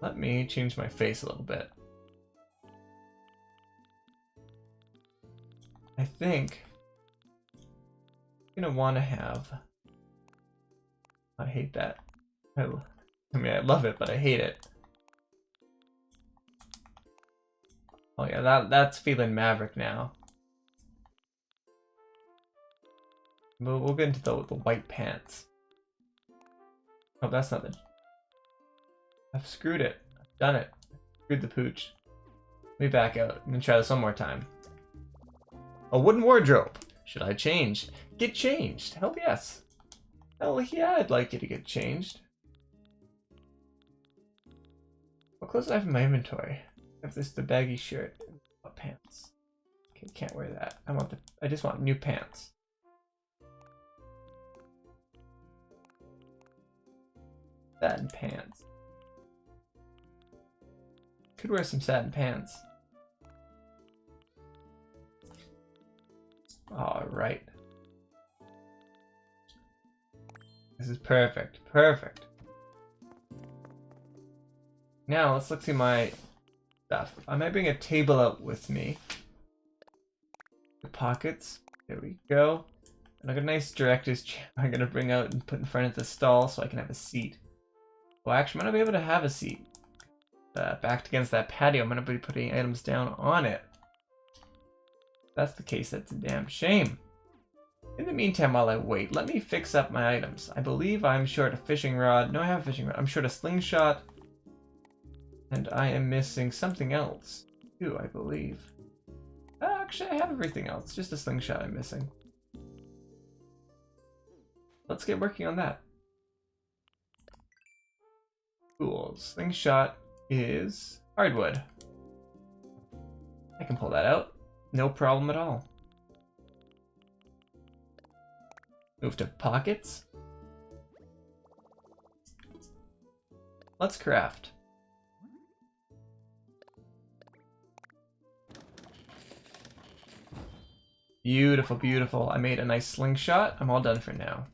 Let me change my face a little bit. I think I'm gonna want to have... I hate that. I mean, I love it, but I hate it. Oh yeah, that's feeling Maverick now. We'll get into the white pants. Oh, that's nothing. I've screwed it. I've done it. Screwed the pooch. Let me back out. I'm gonna try this one more time. A wooden wardrobe. Should I change? Get changed. Hell yes. Hell yeah, I'd like you to get changed. What clothes do I have in my inventory? I have the baggy shirt and pants. Okay, can't wear that. I just want new pants. Satin pants. Could wear some satin pants. All right. This is perfect. Perfect. Now let's look through my stuff. I might bring a table out with me. The pockets. There we go. And I got a nice director's chair I'm gonna bring out and put in front of the stall so I can have a seat. Well, actually, I'm gonna be able to have a seat. Backed against that patio, I'm gonna be putting items down on it. If that's the case, that's a damn shame. In the meantime, while I wait, let me fix up my items. I believe I'm short a fishing rod. No, I have a fishing rod. I'm short a slingshot. And I am missing something else, too, I believe. Actually, I have everything else. Just a slingshot I'm missing. Let's get working on that. Cool. Slingshot is hardwood. I can pull that out. No problem at all. Move to pockets. Let's craft. Beautiful, beautiful. I made a nice slingshot. I'm all done for now.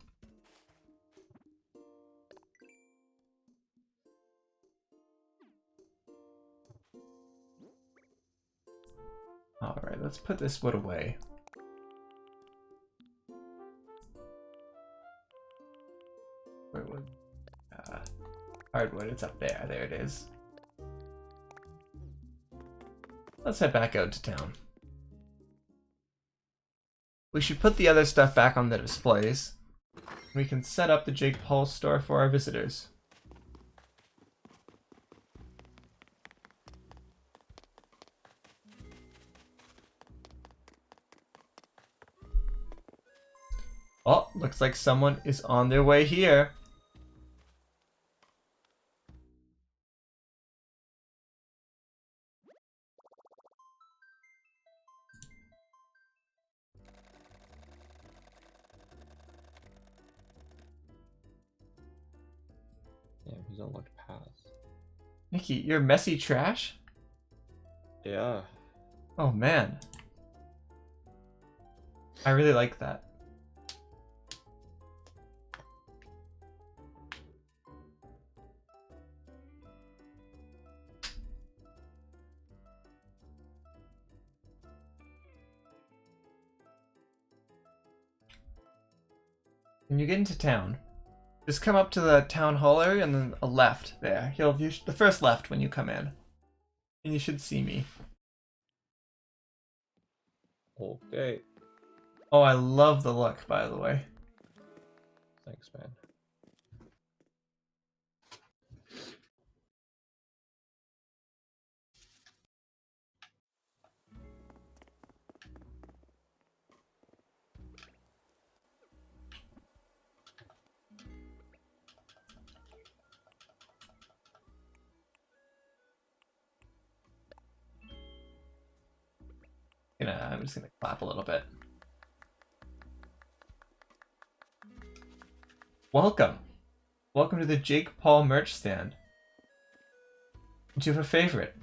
Alright, let's put this wood away. Where wood? Hardwood, it's up there. There it is. Let's head back out to town. We should put the other stuff back on the displays. We can set up the Jake Paul store for our visitors. Oh, looks like someone is on their way here. Damn, he's unlocked pass. Nikki, you're messy trash? Yeah. Oh man. I really like that. When you get into town, just come up to the town hall area and then a left there. The first left when you come in. And you should see me. Okay. Oh, I love the look, by the way. Thanks, man. I'm just gonna clap a little bit. Welcome. Welcome to the Jake Paul merch stand. Do you have a favorite?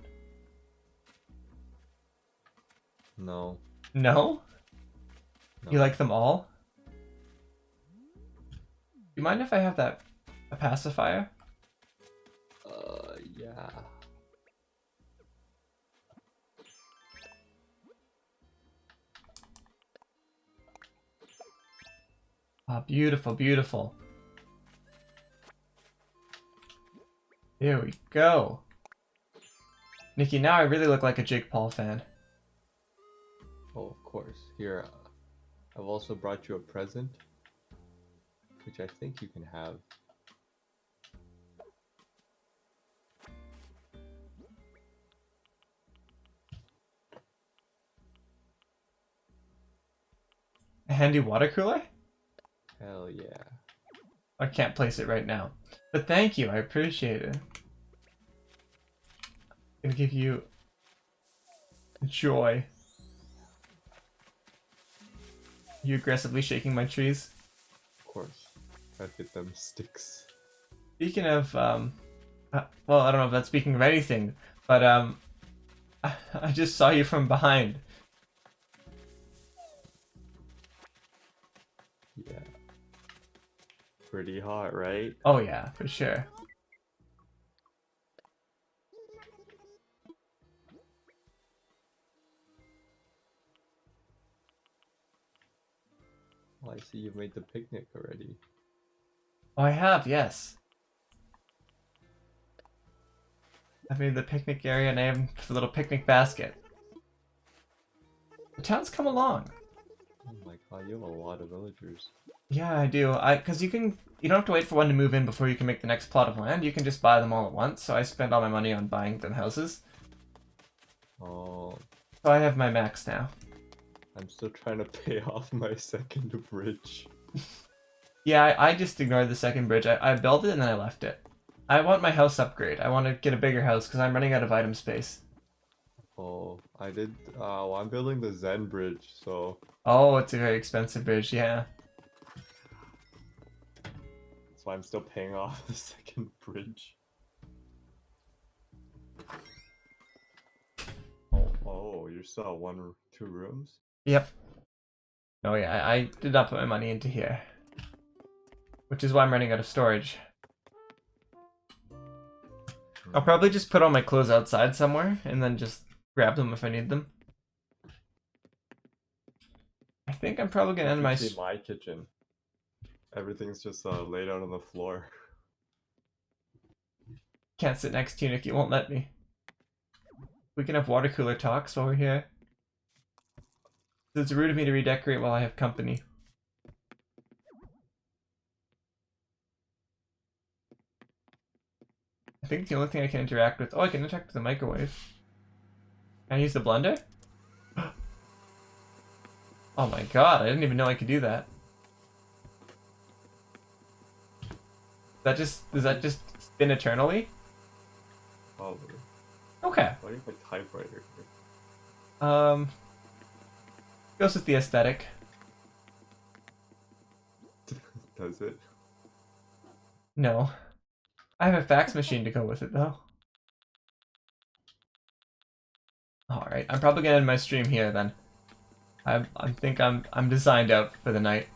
No. No? No. You like them all? Do you mind if I have a pacifier? Yeah. Ah, beautiful, beautiful. There we go. Nikki, now I really look like a Jake Paul fan. Oh, of course. Here, I've also brought you a present, which I think you can have. A handy water cooler? Hell yeah. I can't place it right now. But thank you, I appreciate it. I'm gonna give you joy. You aggressively shaking my trees? Of course. Gotta get them sticks. Speaking of, well, I don't know if that's speaking of anything, but, I just saw you from behind. pretty hot, right? Oh yeah, for sure. Oh, I see you've made the picnic already. Oh, I have, yes. I've made the picnic area and I have a little picnic basket. The town's come along. Oh my god, you have a lot of villagers. Yeah, I do. Cause you don't have to wait for one to move in before you can make the next plot of land. You can just buy them all at once. So I spend all my money on buying them houses. Oh, So I have my max now. I'm still trying to pay off my second bridge. Yeah, I just ignored the second bridge. I built it and then I left it. I want my house upgrade. I want to get a bigger house because I'm running out of item space. Oh, I did. Well, I'm building the Zen bridge, so Oh, it's a very expensive bridge, yeah. that's why I'm still paying off the second bridge. Oh, you're still at 1 or 2 rooms? Yep. Oh yeah, I did not put my money into here. Which is why I'm running out of storage. I'll probably just put all my clothes outside somewhere and then just grab them if I need them. I think I'm probably gonna end my... See my kitchen. Everything's just laid out on the floor. Can't sit next to you, Nick. You won't let me. We can have water cooler talks while we're here. It's rude of me to redecorate while I have company. I think the only thing I can interact with... Oh, I can interact with the microwave. Can I use the blender? Oh my god, I didn't even know I could do that. Does that just spin eternally? Probably. Okay. Why do you have a typewriter Goes with the aesthetic. here? Does it? No. I have a fax machine to go with it though. Alright, I'm probably gonna end my stream here then. I think I'm designed out for the night.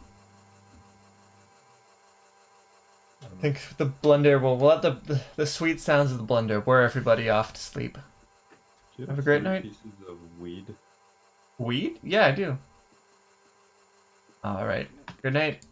I think the blender will we'll let the sweet sounds of the blender wear everybody off to sleep. Do you Have a great 3 night. Pieces of weed. Weed? Yeah, I do. Alright. Good night.